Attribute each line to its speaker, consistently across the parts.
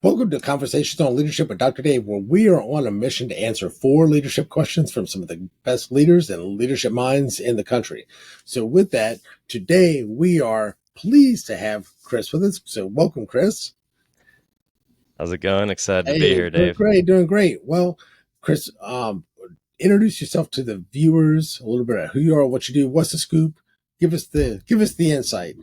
Speaker 1: Welcome to Conversations on Leadership with Dr. Dave, where we are on a mission to answer 4 leadership questions from some of the best leaders and leadership minds in the country. So with that, today we are pleased to have Chris with us. So welcome, Chris.
Speaker 2: How's it going? Excited to be here, Dave.
Speaker 1: Doing great. Well, Chris, introduce yourself to the viewers, a little bit of who you are, what you do, what's the scoop. Give us the insight.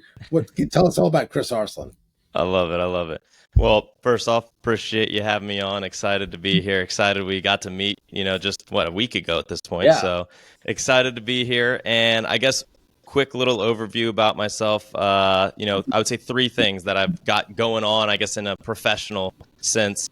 Speaker 1: Tell us all about Chris Arslan.
Speaker 2: I love it. Well, first off, appreciate you having me on. Excited to be here. Excited we got to meet, just a week ago at this point.
Speaker 1: Yeah.
Speaker 2: So excited to be here. And I guess quick little overview about myself. I would say 3 things that I've got going on, I guess, in a professional sense.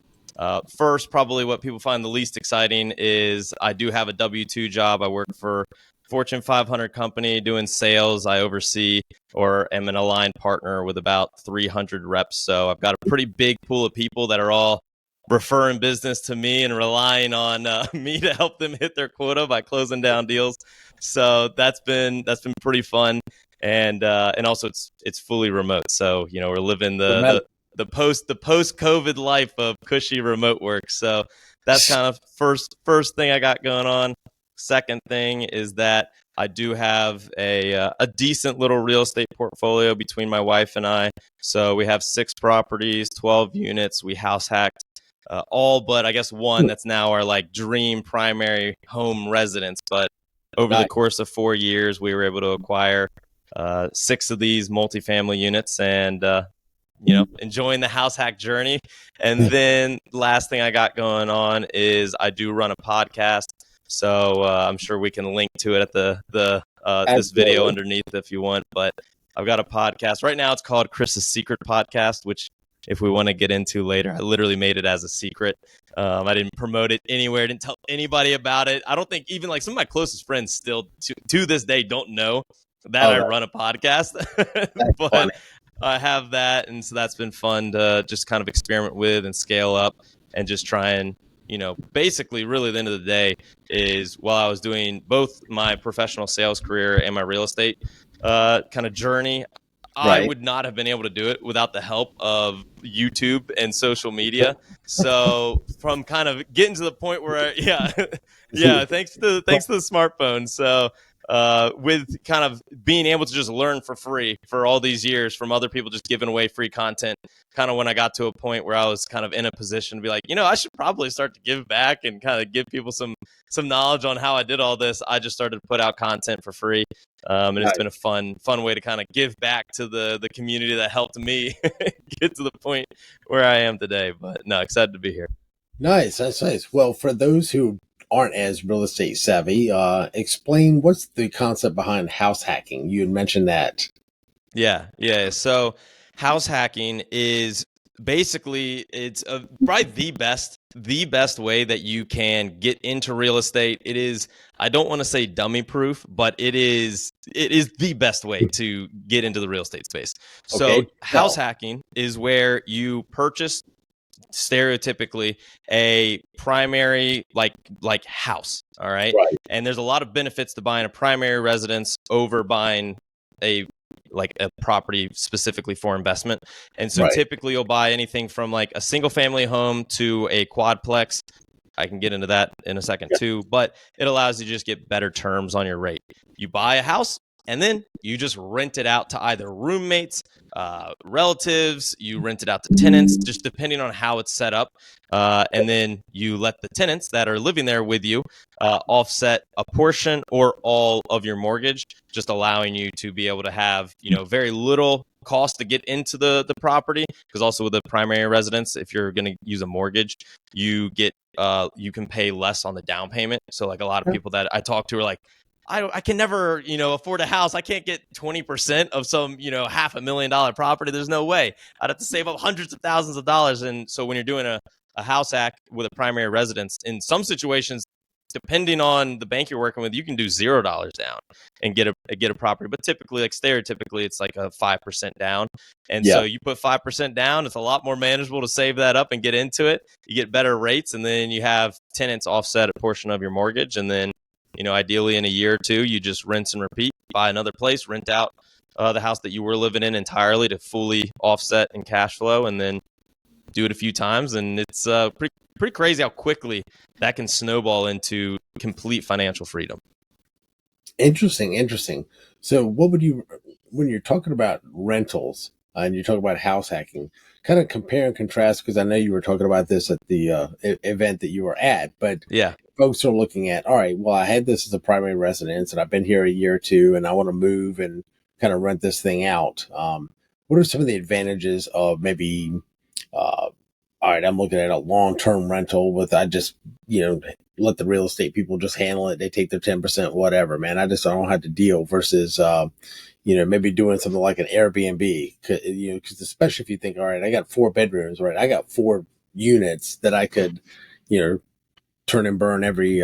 Speaker 2: First, probably what people find the least exciting is I do have a W-2 job. I work for Fortune 500 company doing sales. I oversee or am an aligned partner with about 300 reps. So I've got a pretty big pool of people that are all referring business to me and relying on me to help them hit their quota by closing down deals. So that's been pretty fun. And also it's fully remote. So, we're living the post COVID life of cushy remote work. So that's kind of first thing I got going on. Second thing is that I do have a decent little real estate portfolio between my wife and I. So we have 6 properties, 12 units. We house hacked all but I guess one that's now our dream primary home residence. But over the course of 4 years, we were able to acquire 6 of these multifamily units and enjoying the house hack journey. And then last thing I got going on is I do run a podcast. So I'm sure we can link to it at this video underneath if you want. But I've got a podcast right now. It's called Chris's Secret Podcast, which if we want to get into later, I literally made it as a secret. I didn't promote it anywhere. Didn't tell anybody about it. I don't think even some of my closest friends still to this day don't know that I run a podcast. But funny. I have that. And so that's been fun to just kind of experiment with and scale up and just try and basically really the end of the day is while I was doing both my professional sales career and my real estate kind of journey, I would not have been able to do it without the help of YouTube and social media. So from kind of getting to the point where, thanks to the smartphone. So with kind of being able to just learn for free for all these years from other people just giving away free content, kind of when I got to a point where I was kind of in a position to be like, I should probably start to give back and kind of give people some knowledge on how I did all this. I just started to put out content for free. And it's been a fun way to kind of give back to the community that helped me get to the point where I am today. But no, excited to be here.
Speaker 1: Nice. That's nice. Well, for those who aren't as real estate savvy, explain what's the concept behind house hacking. You had mentioned that.
Speaker 2: Yeah. So house hacking is basically it's probably the best way that you can get into real estate. It is, I don't want to say dummy proof, but it is the best way to get into the real estate space. So house hacking is where you purchase stereotypically a primary like house. All right. And there's a lot of benefits to buying a primary residence over buying a property specifically for investment. And so typically you'll buy anything from a single family home to a quadplex. I can get into that in a second too, but it allows you to just get better terms on your rate. You buy a house and then you just rent it out to either roommates, relatives, you rent it out to tenants, just depending on how it's set up. And then you let the tenants that are living there with you offset a portion or all of your mortgage, just allowing you to be able to have, very little cost to get into the property. Because also with the primary residence, if you're going to use a mortgage, you can pay less on the down payment. So a lot of people that I talk to are like, I can never, afford a house. I can't get 20% of some, $500,000 property. There's no way. I'd have to save up hundreds of thousands of dollars. And so when you're doing a house hack with a primary residence, in some situations, depending on the bank you're working with, you can do $0 down and get a property. But typically, stereotypically, it's like a 5% down. And so you put 5% down, it's a lot more manageable to save that up and get into it. You get better rates, and then you have tenants offset a portion of your mortgage. And then, ideally in a year or two, you just rinse and repeat, buy another place, rent out the house that you were living in entirely to fully offset and cash flow. And then do it a few times, and it's pretty crazy how quickly that can snowball into complete financial freedom.
Speaker 1: Interesting. So, what would you, when you're talking about rentals and you talk about house hacking, kind of compare and contrast? Because I know you were talking about this at the event that you were at, but
Speaker 2: Yeah.
Speaker 1: folks are looking at, all right, well, I had this as a primary residence and I've been here a year or two and I want to move and kind of rent this thing out. What are some of the advantages of maybe, uh, all right, I'm looking at a long-term rental with, I just, let the real estate people just handle it. They take their 10%, whatever, man. I don't have to deal versus, maybe doing something like an Airbnb, because especially if you think, all right, I got 4 bedrooms, right? I got 4 units that I could, you know, turn and burn every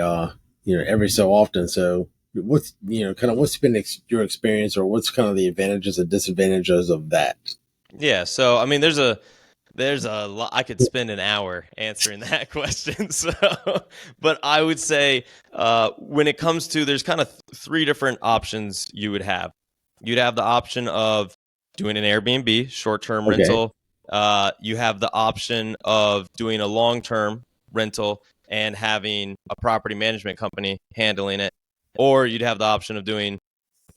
Speaker 1: so often. So what's, kind of what's been your experience, or what's kind of the advantages and disadvantages of that?
Speaker 2: Yeah. So I mean, there's a lot. I could spend an hour answering that question. So, but I would say when it comes to, there's kind of three different options you would have. You'd have the option of doing an Airbnb, short-term
Speaker 1: Okay.
Speaker 2: rental. You have the option of doing a long-term rental and having a property management company handling it, or you'd have the option of doing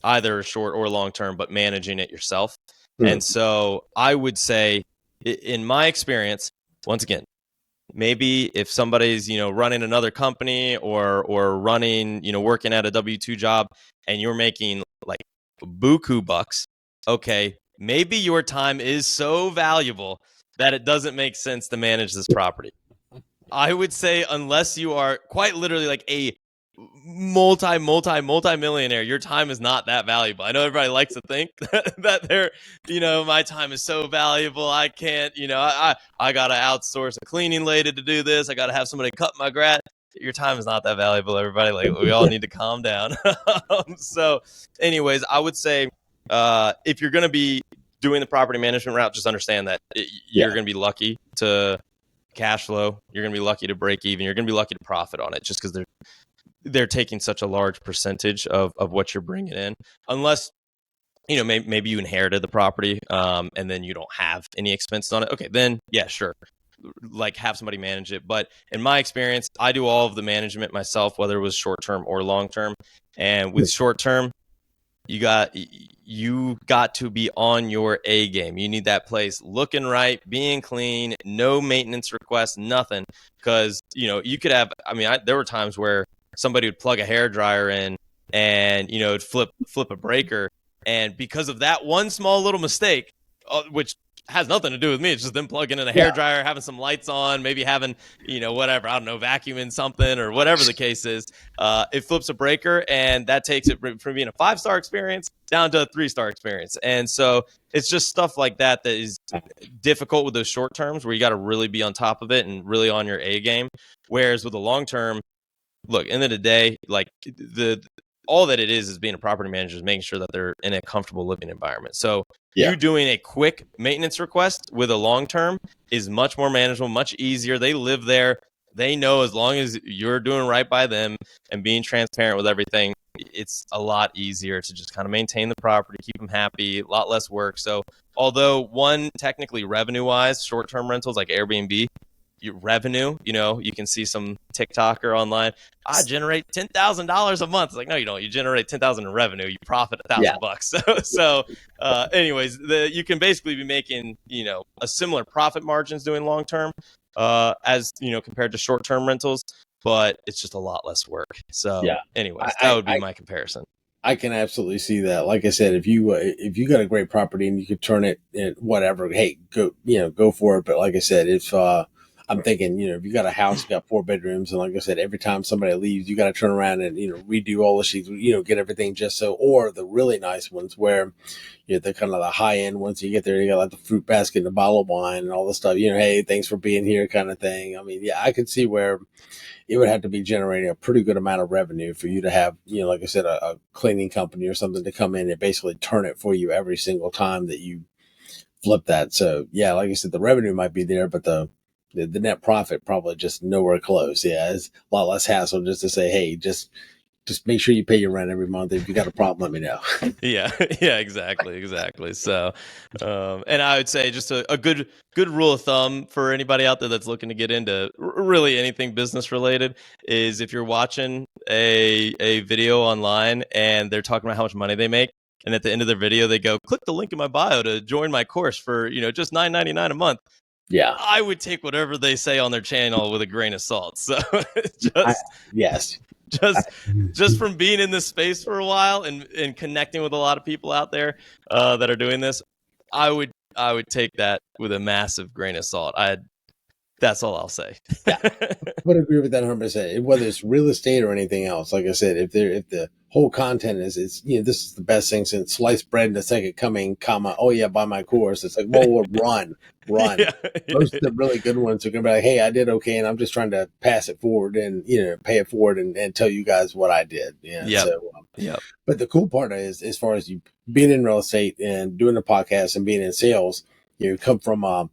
Speaker 2: either short or long-term, but managing it yourself.
Speaker 1: Hmm.
Speaker 2: And so I would say, in my experience, once again, maybe if somebody's running another company or running working at a W-2 job, and you're making like buku bucks, okay, maybe your time is so valuable that it doesn't make sense to manage this property. I would say, unless you are quite literally like a multi millionaire, your time is not that valuable. I know everybody likes to think that my time is so valuable. I can't, I got to outsource a cleaning lady to do this. I got to have somebody cut my grass. Your time is not that valuable, everybody. Like, we all need to calm down. So anyways, I would say, if you're going to be doing the property management route, just understand that you're
Speaker 1: Yeah.
Speaker 2: going to be lucky to cash flow. You're going to be lucky to break even. You're going to be lucky to profit on it, just because they're taking such a large percentage of what you're bringing in, unless maybe you inherited the property, and then you don't have any expenses on it. Okay, then yeah, sure, like have somebody manage it. But in my experience, I do all of the management myself, whether it was short term or long term. And with short term, you got to be on your A game. You need that place looking right, being clean, no maintenance requests, nothing. Because you could have. I mean, there were times where somebody would plug a hair dryer in, and it'd flip a breaker, and because of that one small little mistake, which has nothing to do with me, it's just them plugging in a hair
Speaker 1: Yeah.
Speaker 2: dryer, having some lights on, maybe having whatever, I don't know, vacuuming something or whatever the case is. It flips a breaker, and that takes it from being a 5-star experience down to a 3-star experience. And so it's just stuff like that is difficult with those short terms, where you got to really be on top of it and really on your A game. Whereas with the long term, look, end of the day, like all that it is being a property manager is making sure that they're in a comfortable living environment. So
Speaker 1: Yeah.
Speaker 2: you doing a quick maintenance request with a long term is much more manageable, much easier. They live there. They know, as long as you're doing right by them and being transparent with everything, it's a lot easier to just kind of maintain the property, keep them happy, a lot less work. So although one, technically revenue wise, short term rentals like Airbnb, your revenue, you can see some TikToker online, I generate $10,000 a month. It's like, no, you don't. You generate 10,000 in revenue. You profit
Speaker 1: Yeah.
Speaker 2: $1,000. Anyways, you can basically be making, a similar profit margins doing long term, as compared to short term rentals, but it's just a lot less work. So,
Speaker 1: Yeah.
Speaker 2: anyways, that
Speaker 1: I,
Speaker 2: would be
Speaker 1: I,
Speaker 2: my comparison.
Speaker 1: I can absolutely see that. Like I said, if you got a great property and you could turn it in whatever, hey, go for it. But like I said, if I'm thinking, if you got a house, you got 4 bedrooms, and like I said, every time somebody leaves, you got to turn around and redo all the sheets, get everything just so. Or the really nice ones where the kind of the high end ones, you get there, you got like the fruit basket and the bottle of wine and all the stuff. Hey, thanks for being here, kind of thing. I mean, yeah, I could see where it would have to be generating a pretty good amount of revenue for you to have, like I said, a cleaning company or something to come in and basically turn it for you every single time that you flip that. So yeah, like I said, the revenue might be there, but the net profit probably just nowhere close. Yeah, it's a lot less hassle just to say, hey, just just make sure you pay your rent every month. If you got a problem, let me know.
Speaker 2: Yeah, yeah, exactly. So, and I would say just a good rule of thumb for anybody out there that's looking to get into really anything business related is if you're watching a video online and they're talking about how much money they make, and at the end of their video they go, click the link in my bio to join my course for just $9.99 a month.
Speaker 1: Yeah,
Speaker 2: I would take whatever they say on their channel with a grain of salt. So
Speaker 1: yes,
Speaker 2: just from being in this space for a while and connecting with a lot of people out there that are doing this, I would take that with a massive grain of salt. That's all I'll say.
Speaker 1: Yeah, I would agree with that 100%. Whether it's real estate or anything else, like I said, if the whole content is this is the best thing since sliced bread and the second coming, comma, oh yeah, buy my course. It's like, well, run.
Speaker 2: Yeah.
Speaker 1: Most of the really good ones are gonna be like, hey, I did okay, and I'm just trying to pass it forward and pay it forward and tell you guys what I did. Yeah.
Speaker 2: Yep.
Speaker 1: So,
Speaker 2: Yep.
Speaker 1: but the cool part is, as far as you being in real estate and doing the podcast and being in sales, you come from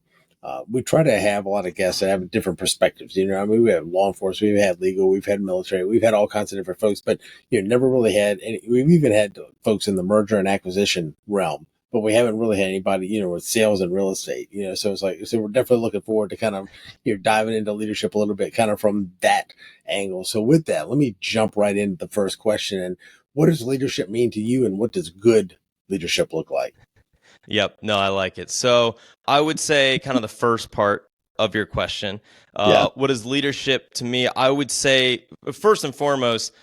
Speaker 1: we try to have a lot of guests that have different perspectives. I mean, we have law enforcement, we've had legal, we've had military, we've had all kinds of different folks, but never really had any. We've even had folks in the merger and acquisition realm, but we haven't really had anybody, with sales and real estate. So it's like, so we're definitely looking forward to kind of diving into leadership a little bit, kind of from that angle. So with that, let me jump right into the first question. And what does leadership mean to you, and what does good leadership look like?
Speaker 2: Yep. No, I like it. So I would say kind of the first part of your question. What is leadership to me? I would say first and foremost,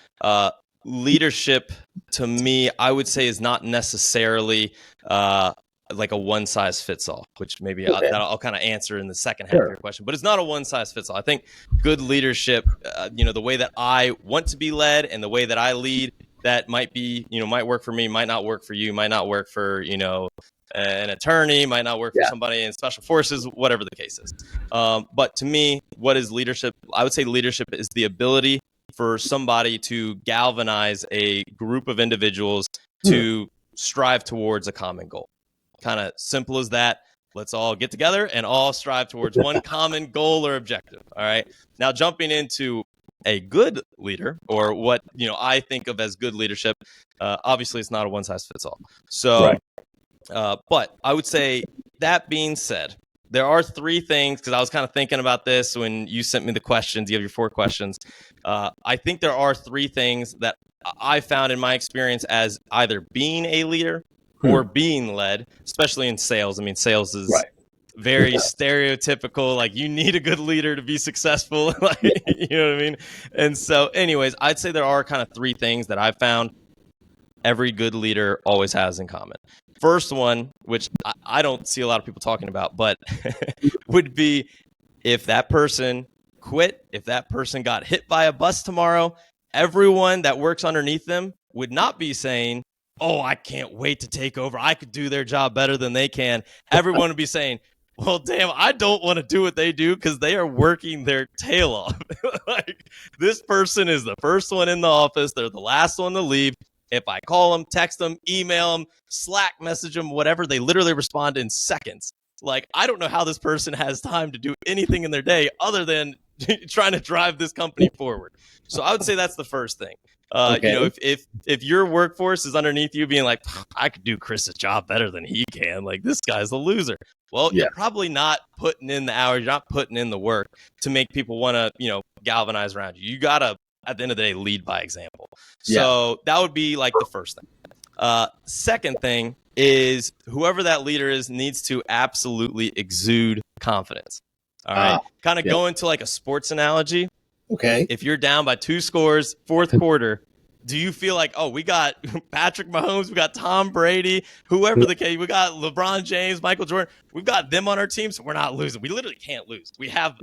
Speaker 2: leadership to me, I would say is not necessarily like a one size fits all, which maybe I'll kind of answer in the second half of your question, but it's not a one size fits all. I think good leadership, the way that I want to be led and the way that I lead, that might be, might work for me, might not work for you, might not work for, an attorney, might not work for somebody in special forces, whatever the case is. But to me, what is leadership? I would say leadership is the ability for somebody to galvanize a group of individuals to strive towards a common goal. Kind of simple as that. Let's all get together and all strive towards one common goal or objective. All right. Now, jumping into a good leader, or what I think of as good leadership, obviously it's not a one size fits all. So, but I would say, that being said, there are three things, because I was kind of thinking about this when you sent me the questions. You have your 4 questions. I think there are 3 things that I found in my experience as either being a leader or being led, especially in sales. I mean, sales is very stereotypical. Like, you need a good leader to be successful. Like, you know what I mean? And so anyways, I'd say there are kind of 3 things that I've found every good leader always has in common. First one, which I don't see a lot of people talking about, but would be, if that person quit, if that person got hit by a bus tomorrow, everyone that works underneath them would not be saying, oh, I can't wait to take over, I could do their job better than they can. Everyone would be saying, well, damn, I don't want to do what they do, because they are working their tail off. Like, this person is the first one in the office. They're the last one to leave. If I call them, text them, email them, Slack message them, whatever, they literally respond in seconds. Like, I don't know how this person has time to do anything in their day other than trying to drive this company forward. So I would say that's the first thing. If your workforce is underneath you being like, I could do Chris's job better than he can, like, this guy's a loser. Well, you're probably not putting in the hours, you're not putting in the work to make people want to, galvanize around you. You got to, at the end of the day, lead by example. So that would be like the first thing. Second thing is, whoever that leader is needs to absolutely exude confidence. All right. Kind of go into like a sports analogy.
Speaker 1: Okay.
Speaker 2: If you're down by 2 scores, 4th quarter, do you feel like, oh, we got Patrick Mahomes, we got Tom Brady, whoever the case, we got LeBron James, Michael Jordan, we've got them on our team, so we're not losing. We literally can't lose. We have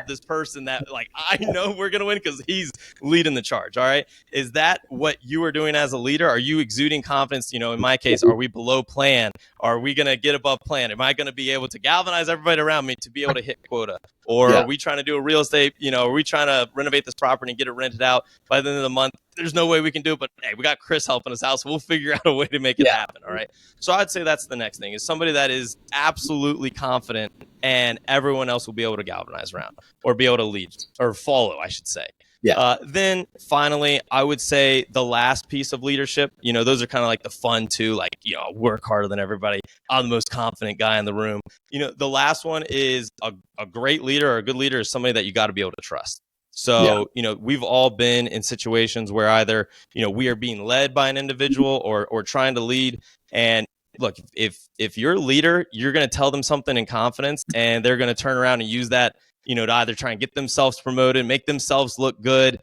Speaker 2: this person that, like, I know we're going to win because he's leading the charge, all right? Is that what you are doing as a leader? Are you exuding confidence? In my case, are we below plan? Are we going to get above plan? Am I going to be able to galvanize everybody around me to be able to hit quota? Or are we trying to do a real estate, are we trying to renovate this property and get it rented out by the end of the month? There's no way we can do it, but hey, we got Chris helping us out, so we'll figure out a way to make it happen, all right? So I'd say that's the next thing, is somebody that is absolutely confident, and everyone else will be able to galvanize around, or be able to lead, or follow, I should say.
Speaker 1: Yeah.
Speaker 2: Then finally, I would say the last piece of leadership, those are kind of like the fun too, like, work harder than everybody. I'm the most confident guy in the room. The last one is a great leader or a good leader is somebody that you got to be able to trust.
Speaker 1: Yeah.
Speaker 2: So, we've all been in situations where either, we are being led by an individual or trying to lead. And look, if you're a leader, you're going to tell them something in confidence and they're going to turn around and use that, to either try and get themselves promoted, make themselves look good,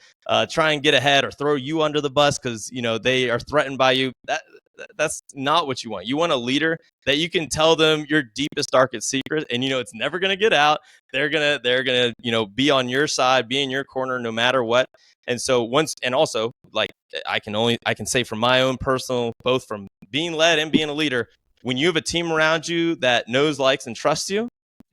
Speaker 2: try and get ahead or throw you under the bus because, they are threatened by you. That's not what you want. You want a leader that you can tell them your deepest, darkest secret, and it's never going to get out. They're gonna be on your side, be in your corner no matter what. And so and also, like, I can say from my own personal, both from being led and being a leader, when you have a team around you that knows, likes, and trusts you,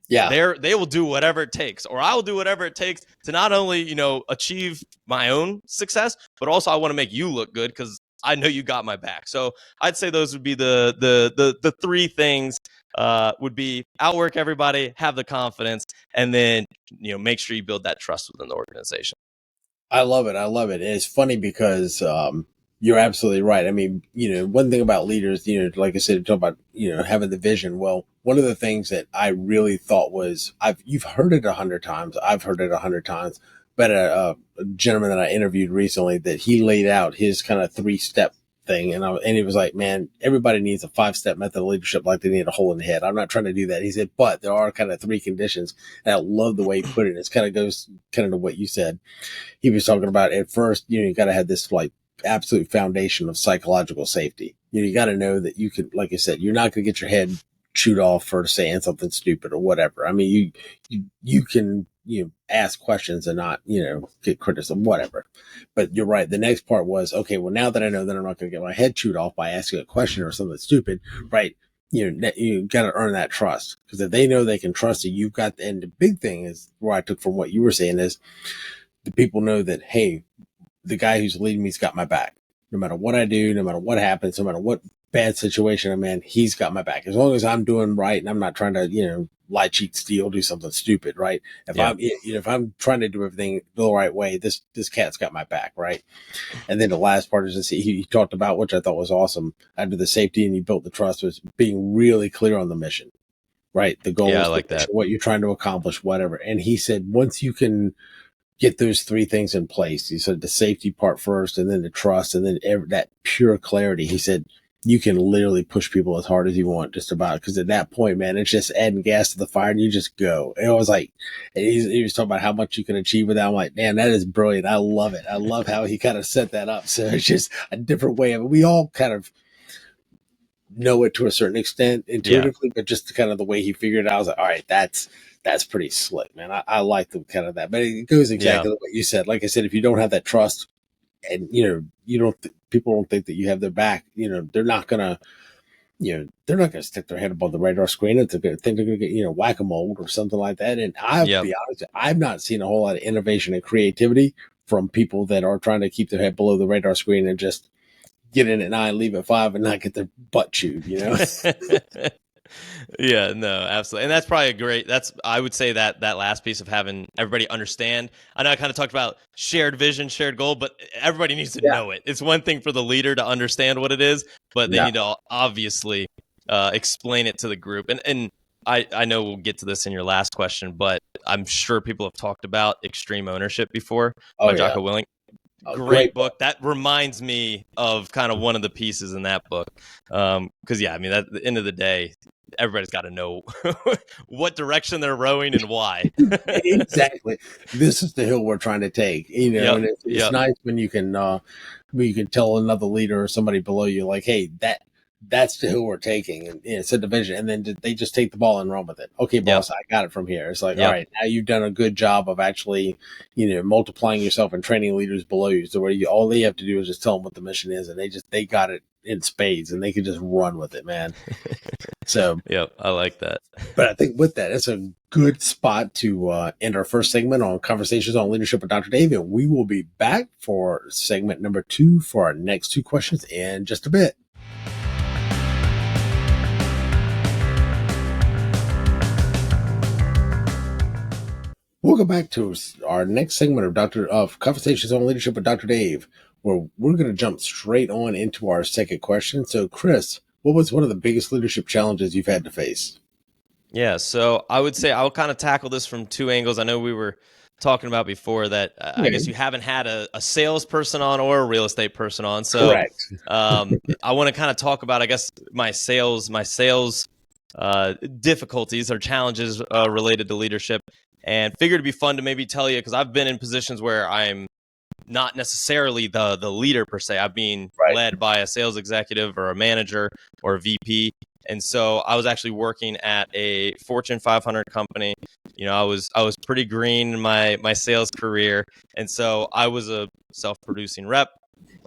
Speaker 1: Yeah.
Speaker 2: they will do whatever it takes, or I will do whatever it takes to not only achieve my own success, but also I want to make you look good because I know you got my back. So I'd say those would be the three things. Would be outwork everybody, have the confidence, and then make sure you build that trust within the organization.
Speaker 1: I love it. I love it. And it's funny because you're absolutely right. I mean, one thing about leaders, like I said, talk about, having the vision. Well, one of the things that I really thought was you've heard it 100 times. I've heard it 100 times. But a gentleman that I interviewed recently, that he laid out his kind of 3-step thing. And he was like, man, everybody needs a 5-step method of leadership like they need a hole in the head. I'm not trying to do that. He said, but there are kind of 3 conditions. And I love the way he put it. It kind of goes kind of to what you said. He was talking about at first, you got to have this like absolute foundation of psychological safety. You got to know that you can, like I said, you're not going to get your head chewed off for saying something stupid or whatever. I mean, you can, ask questions and not, get criticism, whatever. But you're right. The next part was, okay, well, now that I know that I'm not going to get my head chewed off by asking a question or something stupid, right? You got to earn that trust, because if they know they can trust you, you've got, and the big thing is where I took from what you were saying is, the people know that, hey, the guy who's leading me's got my back. No matter what I do, no matter what happens, no matter what bad situation I'm in, he's got my back. As long as I'm doing right and I'm not trying to, lie, cheat, steal, do something stupid, right? If I'm trying to do everything the right way, this cat's got my back, right? And then the last part is this, he talked about, which I thought was awesome, after the safety and you built the trust, was being really clear on the mission, right? The goals,
Speaker 2: Yeah, I like that.
Speaker 1: what you're trying to accomplish, whatever. And he said, once you can get those 3 things in place, he said the safety part first, and then the trust, and then that pure clarity. He said, you can literally push people as hard as you want, just about, because at that point, man, it's just adding gas to the fire and you just go. And I was like, and he was talking about how much you can achieve with that. I'm like, man, that is brilliant. I love it. I love how he kind of set that up. So it's just a different way of it. We all kind of know it to a certain extent intuitively, but just kind of the way he figured it out, I was like, all right, that's pretty slick, man. I like the kind of that, but it goes exactly what you said. Like I said, if you don't have that trust, and people don't think that you have their back, they're not gonna, they're not gonna stick their head above the radar screen. They're gonna think they're gonna get, whack-a-mole or something like that. And I'll be honest, I've not seen a whole lot of innovation and creativity from people that are trying to keep their head below the radar screen and just get in at 9, leave at 5, and not get their butt chewed,
Speaker 2: Yeah, no, absolutely. And that's probably I would say that last piece of having everybody understand. I know I kind of talked about shared vision, shared goal, but everybody needs to know it. It's one thing for the leader to understand what it is, but they need to obviously explain it to the group. And I know we'll get to this in your last question, but I'm sure people have talked about Extreme Ownership before by Jocko Willink. Great book. That reminds me of kind of one of the pieces in that book. Because at the end of the day, everybody's got to know what direction they're rowing and why.
Speaker 1: Exactly. This is the hill we're trying to take, and it's nice when you can tell another leader or somebody below you, like, hey, that's the hill we're taking, and it's a division, and then they just take the ball and run with it. Okay, boss, I got it from here. It's like, all right, now you've done a good job of actually, multiplying yourself and training leaders below you. So where all they have to do is just tell them what the mission is, and they got it in spades, and they can just run with it, man. So,
Speaker 2: I like that.
Speaker 1: But I think with that, it's a good spot to end our first segment on Conversations on Leadership with Dr. Dave. And we will be back for segment number 2 for our next 2 questions in just a bit. welcome back to our next segment of Conversations on Leadership with Dr. Dave, where we're going to jump straight on into our second question. So, Chris, what was one of the biggest leadership challenges you've had to face?
Speaker 2: Yeah, so I would say I'll kind of tackle this from two angles. I know we were talking about before that I guess you haven't had a salesperson on or a real estate person on. So
Speaker 1: Correct.
Speaker 2: I want to kind of talk about, I guess, my sales difficulties or challenges related to leadership, and figured it'd be fun to maybe tell you, because I've been in positions where I'm not necessarily the leader per se. I'm being
Speaker 1: Right.
Speaker 2: led by a sales executive or a manager or a VP. And so I was actually working at a Fortune 500 company. I was pretty green in my sales career, and so I was a self-producing rep.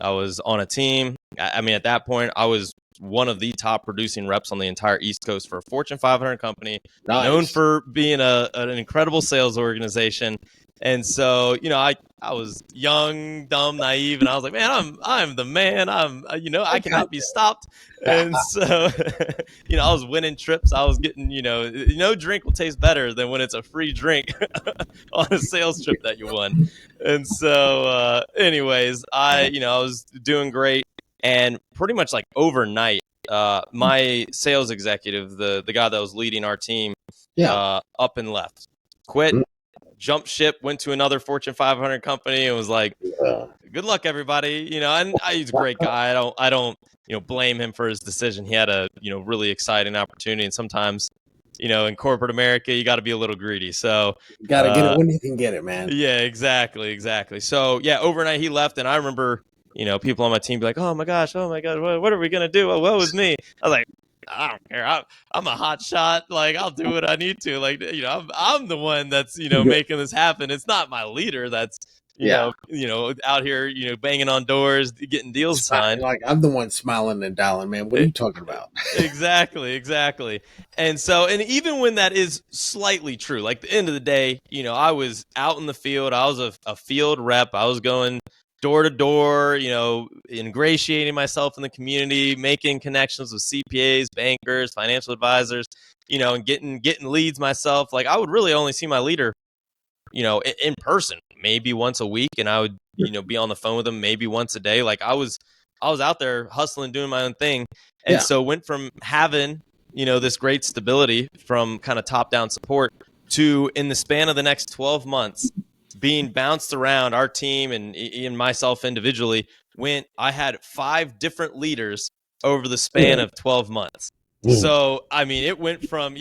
Speaker 2: I was on a team. I mean, at that point, I was one of the top producing reps on the entire East Coast for a Fortune 500 company, known
Speaker 1: Nice.
Speaker 2: for being an incredible sales organization. And so, I was young, dumb, naive, and I was like, man, I'm the man. I cannot be stopped. And so, I was winning trips. I was getting, no drink will taste better than when it's a free drink on a sales trip that you won. And so, anyways, I was doing great, and pretty much like overnight, my sales executive, the guy that was leading our team, up and left, quit, jumped ship, went to another Fortune 500 company, and was like, "Good luck, everybody." And he's a great guy. I don't, blame him for his decision. He had a, really exciting opportunity, and sometimes, in corporate America, you got to be a little greedy. So
Speaker 1: You got to get it when you can get it, man.
Speaker 2: yeah, exactly. So yeah, overnight he left, and I remember, people on my team be like, "Oh my gosh, what are we gonna do? Well, what was me?" I was like, I don't care. I'm a hot shot. Like, I'll do what I need to. Like, I'm the one that's making this happen. It's not my leader that's out here banging on doors, getting deals signed.
Speaker 1: Like, I'm the one smiling and dialing, man. What are you talking about?
Speaker 2: Exactly. And so, and even when that is slightly true, like, the end of the day, I was out in the field. I was a field rep. I was going door to door, ingratiating myself in the community, making connections with CPAs, bankers, financial advisors, and getting leads myself. Like, I would really only see my leader, in person, maybe once a week, and I would, be on the phone with them maybe once a day. Like, I was out there hustling, doing my own thing. And so went from having, this great stability from kind of top down support to, in the span of the next 12 months, being bounced around. Our team and myself individually I had 5 different leaders over the span of 12 months. So, I mean, it went from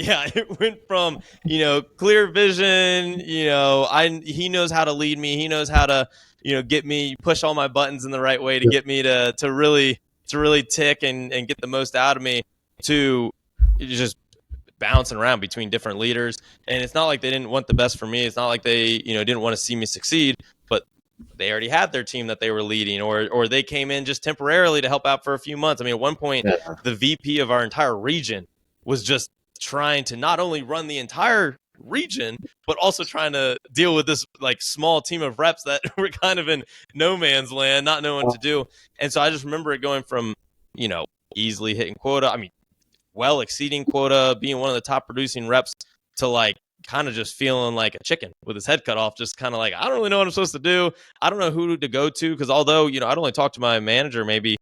Speaker 2: clear vision, he knows how to lead me. He knows how to, get me, push all my buttons in the right way to get me to really tick and get the most out of me, to just bouncing around between different leaders. And it's not like they didn't want the best for me. It's not like they, didn't want to see me succeed, but they already had their team that they were leading, or they came in just temporarily to help out for a few months. I mean, at one point, the VP of our entire region was just trying to not only run the entire region, but also trying to deal with this like small team of reps that were kind of in no man's land, not knowing what to do. And so I just remember it going from, easily hitting quota, I mean, well exceeding quota, being one of the top producing reps, to like kind of just feeling like a chicken with his head cut off, just kind of like, I don't really know what I'm supposed to do. I don't know who to go to, because although, I'd only talk to my manager maybe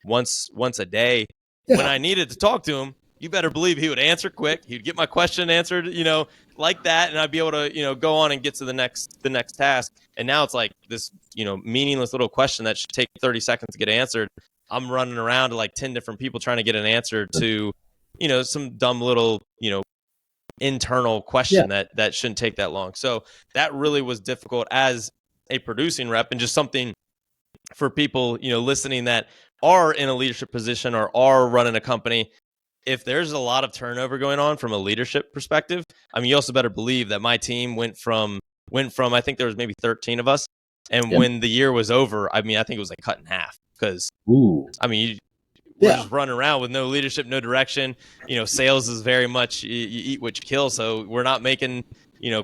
Speaker 2: once a day, when I needed to talk to him, you better believe he would answer quick. He'd get my question answered, like that, and I'd be able to, go on and get to the next task. And now it's like this, meaningless little question that should take 30 seconds to get answered. I'm running around to like 10 different people trying to get an answer to, some dumb little, internal question that shouldn't take that long. So that really was difficult as a producing rep, and just something for people, listening that are in a leadership position or are running a company. If there's a lot of turnover going on from a leadership perspective, I mean, you also better believe that my team went from, I think there was maybe 13 of us. And when the year was over, I mean, I think it was like cut in half, because I mean, we're just running around with no leadership, no direction. Sales is very much you eat what you kill. So we're not making,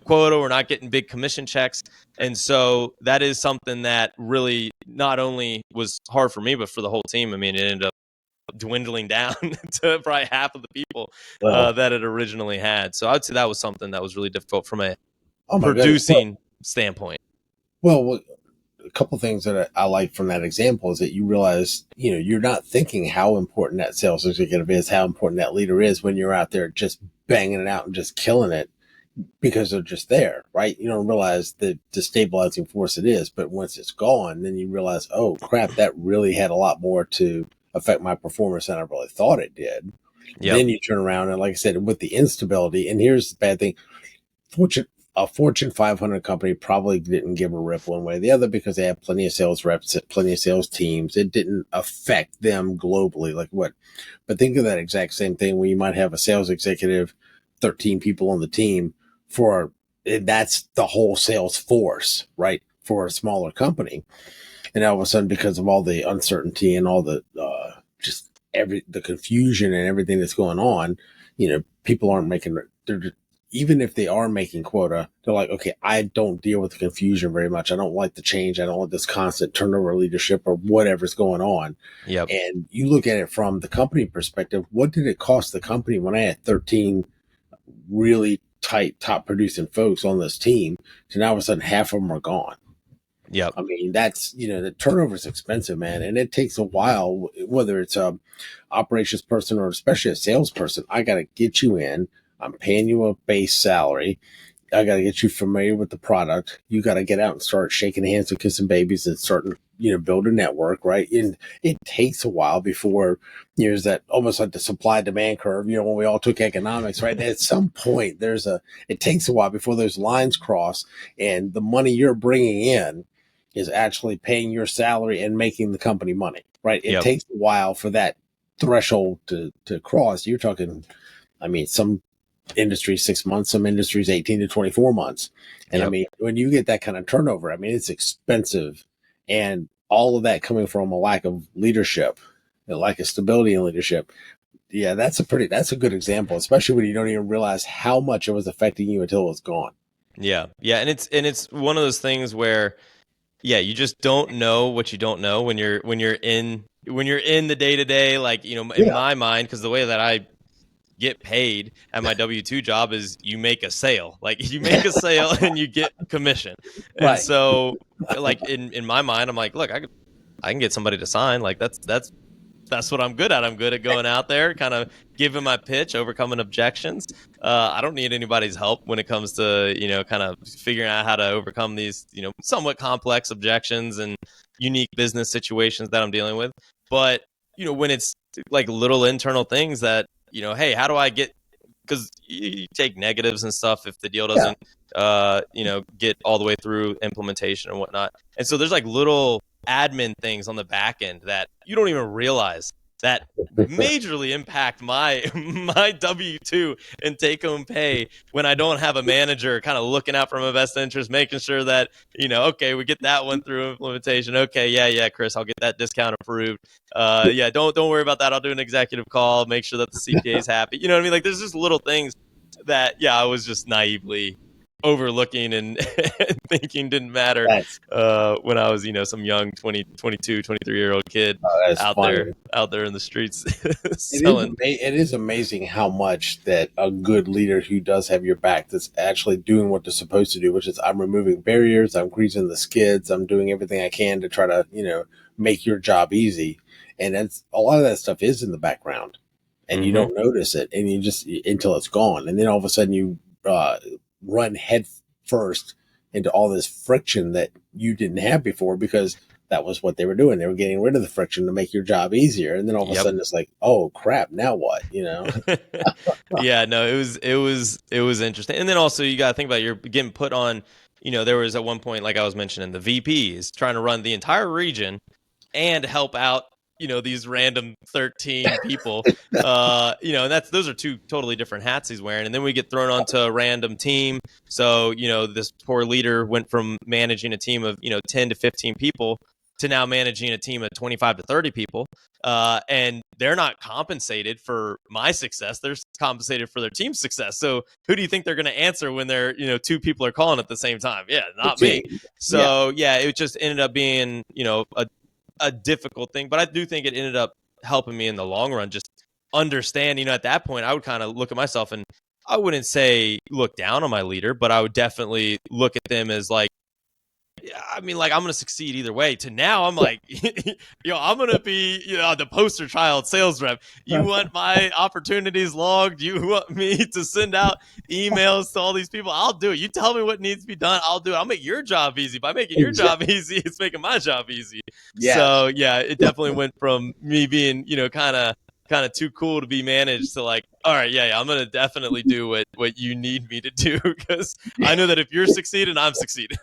Speaker 2: quota. We're not getting big commission checks. And so that is something that really not only was hard for me, but for the whole team. I mean, it ended up dwindling down to probably half of the people that it originally had. So I'd say that was something that was really difficult from a
Speaker 1: Oh my goodness.
Speaker 2: producing standpoint.
Speaker 1: Well, a couple things that I like from that example is that you realize, you're not thinking how important that sales executive is, how important that leader is when you're out there just banging it out and just killing it because they're just there, right? You don't realize the destabilizing force it is, but once it's gone, then you realize, oh crap, that really had a lot more to affect my performance than I really thought it did.
Speaker 2: Yep.
Speaker 1: Then you turn around and, like I said, with the instability, and here's the bad thing: a Fortune 500 company probably didn't give a rip one way or the other because they have plenty of sales reps, plenty of sales teams. It didn't affect them globally, like what? But think of that exact same thing where you might have a sales executive, 13 people on the team that's the whole sales force, right? For a smaller company. And all of a sudden, because of all the uncertainty and all the the confusion and everything that's going on, people aren't making. Even if they are making quota, they're like, okay, I don't deal with the confusion very much. I don't like the change. I don't like this constant turnover leadership or whatever's going on.
Speaker 2: Yep.
Speaker 1: And you look at it from the company perspective. What did it cost the company when I had 13 really tight top producing folks on this team to now all of a sudden half of them are gone?
Speaker 2: Yep.
Speaker 1: I mean, that's, the turnover is expensive, man. And it takes a while, whether it's a operations person or especially a salesperson. I got to get you in. I'm paying you a base salary. I got to get you familiar with the product. You got to get out and start shaking hands and kissing babies and starting, build a network, right? And it takes a while before there's that almost like the supply demand curve, when we all took economics, right? At some point, it takes a while before those lines cross and the money you're bringing in is actually paying your salary and making the company money, right? It
Speaker 2: Yep.
Speaker 1: takes a while for that threshold to cross. You're talking, some industries 6 months, some industries 18 to 24 months. And
Speaker 2: Yep.
Speaker 1: when you get that kind of turnover, it's expensive. And all of that coming from a lack of leadership, a lack of stability in leadership. Yeah, that's a good example, especially when you don't even realize how much it was affecting you until it was gone.
Speaker 2: Yeah. Yeah. And it's one of those things where, yeah, you just don't know what you don't know when you're in the day to day, like, in my mind, because the way that I get paid at my W-2 job is you make a sale. Like, you make a sale and you get commission. And
Speaker 1: Right.
Speaker 2: so, like, in my mind, I'm like, look, I can get somebody to sign. Like, that's what I'm good at. I'm good at going out there, kind of giving my pitch, overcoming objections. I don't need anybody's help when it comes to, kind of figuring out how to overcome these, somewhat complex objections and unique business situations that I'm dealing with. But, when it's like little internal things that, hey, how do I get, because you take negatives and stuff if the deal doesn't, get all the way through implementation and whatnot. And so there's like little admin things on the back end that you don't even realize that majorly impact my W-2 and take home pay when I don't have a manager kind of looking out for my best interest, making sure that, okay, we get that one through implementation. Okay. Yeah, Chris, I'll get that discount approved. Yeah, don't worry about that. I'll do an executive call, make sure that the CPA is happy. You know what I mean? Like, there's just little things that, yeah, I was just naively overlooking and thinking didn't matter
Speaker 1: That's
Speaker 2: when I was, some young 20, 22, 23-year-old kid
Speaker 1: that's
Speaker 2: out
Speaker 1: funny.
Speaker 2: there in the streets selling.
Speaker 1: It is amazing how much that a good leader who does have your back that's actually doing what they're supposed to do, which is I'm removing barriers, I'm greasing the skids, I'm doing everything I can to try to, make your job easy. And that's a lot of that stuff is in the background and you don't notice it and you just until it's gone. And then all of a sudden you run head first into all this friction that you didn't have before because that was what they were doing. They were getting rid of the friction to make your job easier. And then all of a
Speaker 2: Yep.
Speaker 1: sudden it's like, oh crap, now what?
Speaker 2: Yeah, no, it was interesting. And then also you got to think about you're getting put on, there was at one point, like I was mentioning, the VPs trying to run the entire region and help out, these random 13 people. And those are two totally different hats he's wearing. And then we get thrown onto a random team. So, this poor leader went from managing a team of, 10 to 15 people to now managing a team of 25 to 30 people. And they're not compensated for my success. They're compensated for their team's success. So who do you think they're going to answer when they're, two people are calling at the same time? Yeah, not me. So yeah, it just ended up being, a difficult thing, but I do think it ended up helping me in the long run. Just understand, at that point, I would kind of look at myself and I wouldn't say look down on my leader, but I would definitely look at them as like, I mean, like I'm gonna succeed either way. To now, I'm like, I'm gonna be, the poster child sales rep. You want my opportunities logged? You want me to send out emails to all these people? I'll do it. You tell me what needs to be done, I'll do it. I'll make your job easy. By making your job easy, it's making my job easy.
Speaker 1: Yes.
Speaker 2: So yeah, it definitely went from me being, kind of too cool to be managed to like, all right, yeah, I'm gonna definitely do what you need me to do, because I know that if you're succeeding, I'm succeeding.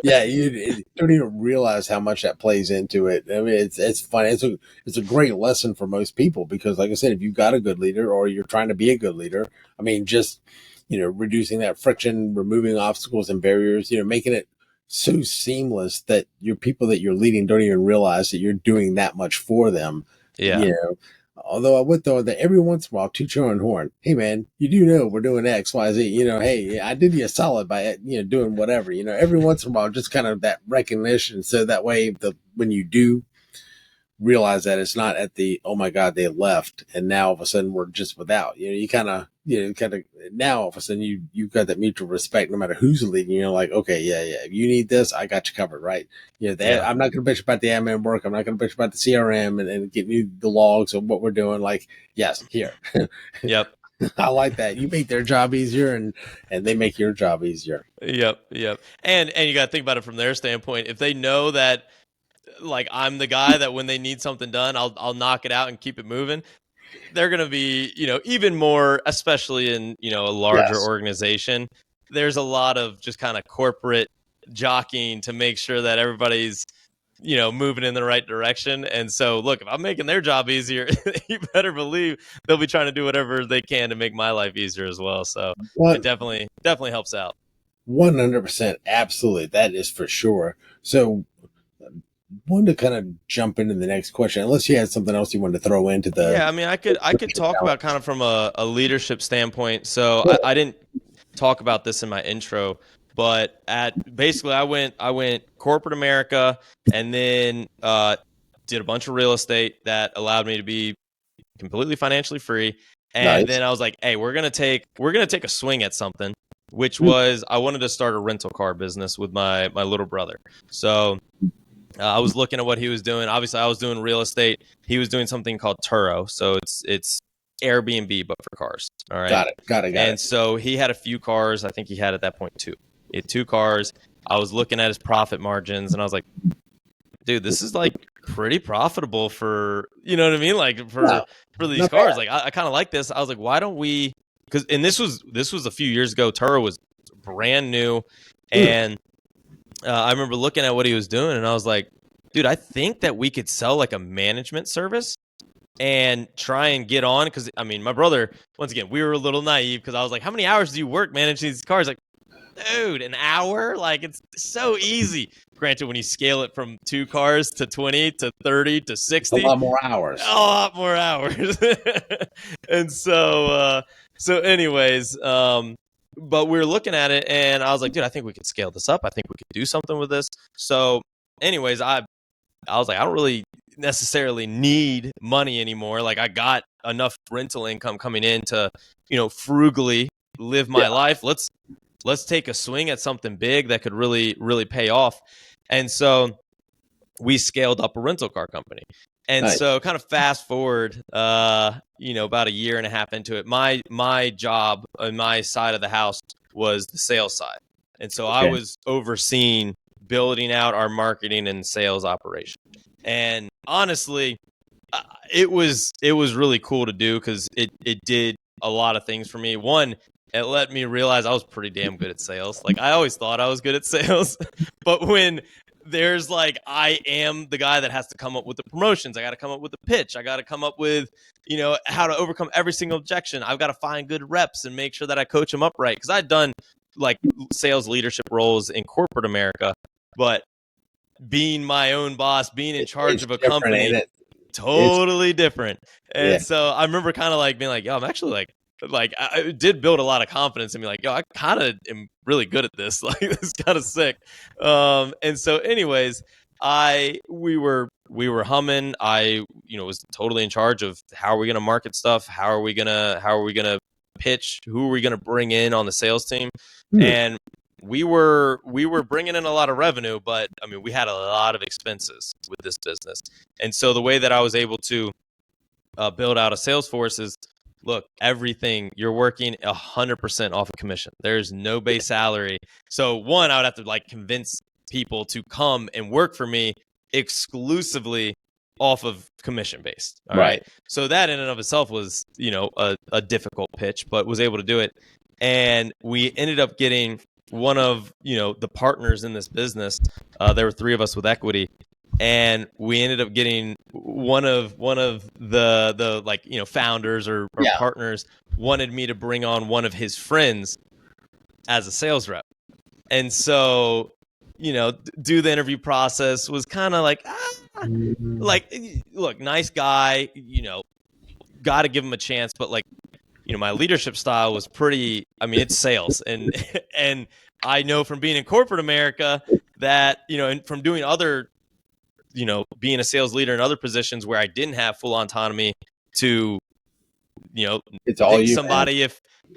Speaker 1: Yeah, you don't even realize how much that plays into it. I mean, it's funny. It's a great lesson for most people because, like I said, if you've got a good leader or you're trying to be a good leader, I mean, just reducing that friction, removing obstacles and barriers, making it so seamless that your people that you're leading don't even realize that you're doing that much for them.
Speaker 2: Yeah.
Speaker 1: Although I would throw that every once in a while, toot your own horn. Hey man, you do know we're doing X, Y, Z. Hey, I did you a solid by doing whatever. Every once in a while, just kind of that recognition, so that way when you do realize that it's not at the oh my god they left and now all of a sudden we're just without. You kind of now all of a sudden you've got that mutual respect no matter who's leading. You're like, okay, yeah, if you need this, I got you covered, right? I'm not going to bitch about the admin work. I'm not going to bitch about the CRM and getting you the logs of what we're doing. Like, yes, here.
Speaker 2: Yep.
Speaker 1: I like that. You make their job easier and they make your job easier.
Speaker 2: Yep. And you got to think about it from their standpoint. If they know that, like, I'm the guy that when they need something done, I'll knock it out and keep it moving, they're going to be, even more, especially in, a larger
Speaker 1: Yes.
Speaker 2: organization. There's a lot of just kind of corporate jockeying to make sure that everybody's, moving in the right direction. And so, look, if I'm making their job easier, you better believe they'll be trying to do whatever they can to make my life easier as well. So it definitely helps out.
Speaker 1: 100%. Absolutely. That is for sure. So, wanted to kind of jump into the next question, unless you had something else you wanted to throw into the.
Speaker 2: Yeah, I mean, I could talk about kind of from a leadership standpoint. So I didn't talk about this in my intro, but basically I went corporate America, and then did a bunch of real estate that allowed me to be completely financially free. And
Speaker 1: Nice.
Speaker 2: then I was like, hey, we're gonna take a swing at something, which was I wanted to start a rental car business with my little brother. So I was looking at what he was doing. Obviously, I was doing real estate. He was doing something called Turo. So it's AirBNB, but for cars. All right.
Speaker 1: Got it.
Speaker 2: And so he had a few cars. I think he had at that point two. He had two cars. I was looking at his profit margins, and I was like, dude, this is like pretty profitable for, you know what I mean? Like for these cars. Like I kind of like this. I was like, why don't we? And this was a few years ago. Turo was brand new, and I remember looking at what he was doing, and I was like, dude, I think that we could sell like a management service and try and get on. Because, I mean, my brother, once again, we were a little naive because I was like, how many hours do you work managing these cars? Like, dude, an hour? Like, it's so easy. Granted, when you scale it from 2 cars to 20 to 30 to 60.
Speaker 1: A lot more hours.
Speaker 2: A lot more hours. And so anyways, but we were looking at it, and I was like, dude, I think we could scale this up. I think we could do something with this. So anyways, I was like, I don't really necessarily need money anymore. Like, I got enough rental income coming in to, frugally live my life. Let's take a swing at something big that could really, really pay off. And so we scaled up a rental car company. And so kind of fast forward, about a year and a half into it, my job on my side of the house was the sales side. And so I was overseeing building out our marketing and sales operation. And honestly, it was really cool to do because it did a lot of things for me. One, it let me realize I was pretty damn good at sales. Like, I always thought I was good at sales, but when there's like, I am the guy that has to come up with the promotions. I got to come up with the pitch. I got to come up with, how to overcome every single objection. I've got to find good reps and make sure that I coach them up right. Because I'd done like sales leadership roles in corporate America, but being my own boss, being in charge of a company, totally different. And so I remember kind of like being like, yo, I'm actually like I did build a lot of confidence in me. Like, yo, I kind of am really good at this. Like, this is kind of sick. And so anyways, we were humming. I, was totally in charge of how are we going to market stuff? How are we going to pitch who are we going to bring in on the sales team.
Speaker 1: Hmm.
Speaker 2: And we were bringing in a lot of revenue, but I mean, we had a lot of expenses with this business. And so the way that I was able to build out a sales force is, look, everything you're working 100% off of commission. There's no base salary. So one, I would have to like convince people to come and work for me exclusively off of commission based. All right. So that in and of itself was, a difficult pitch, but was able to do it. And we ended up getting one of, the partners in this business. There were 3 of us with equity. And we ended up getting one of the like, founders or partners wanted me to bring on one of his friends as a sales rep. And so, do the interview process was kind of like, like, look, nice guy, got to give him a chance. But like, my leadership style was pretty, I mean, it's sales. And, and I know from being in corporate America that, and from doing other, being a sales leader in other positions where I didn't have full autonomy to,
Speaker 1: it's all you,
Speaker 2: somebody man.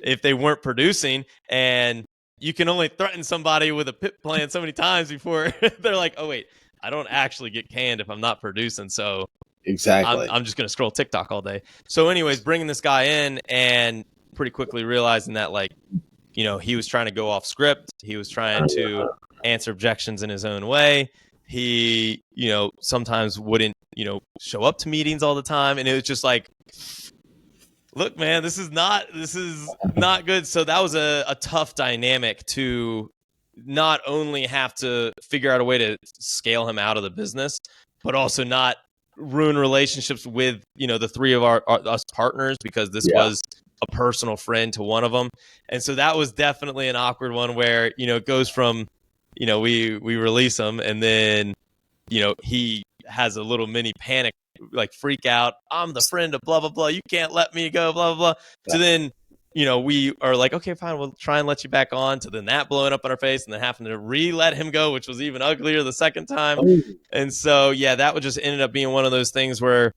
Speaker 2: If they weren't producing, and you can only threaten somebody with a pit plan so many times before they're like, oh wait, I don't actually get canned if I'm not producing. So
Speaker 1: exactly,
Speaker 2: I'm just going to scroll TikTok all day. So anyways, bringing this guy in and pretty quickly realizing that like, he was trying to go off script. He was trying to answer objections in his own way. He, sometimes wouldn't, show up to meetings all the time. And it was just like, look, man, this is not good. So that was a tough dynamic to not only have to figure out a way to scale him out of the business, but also not ruin relationships with, the 3 of us partners, because this was a personal friend to one of them. And so that was definitely an awkward one where, it goes from, we release him and then, he has a little mini panic, like freak out. I'm the friend of blah, blah, blah. You can't let me go, blah, blah, blah. So then, we are like, okay, fine, we'll try and let you back on. To then that blowing up in our face and then having to let him go, which was even uglier the second time. And so, yeah, that would just ended up being one of those things where,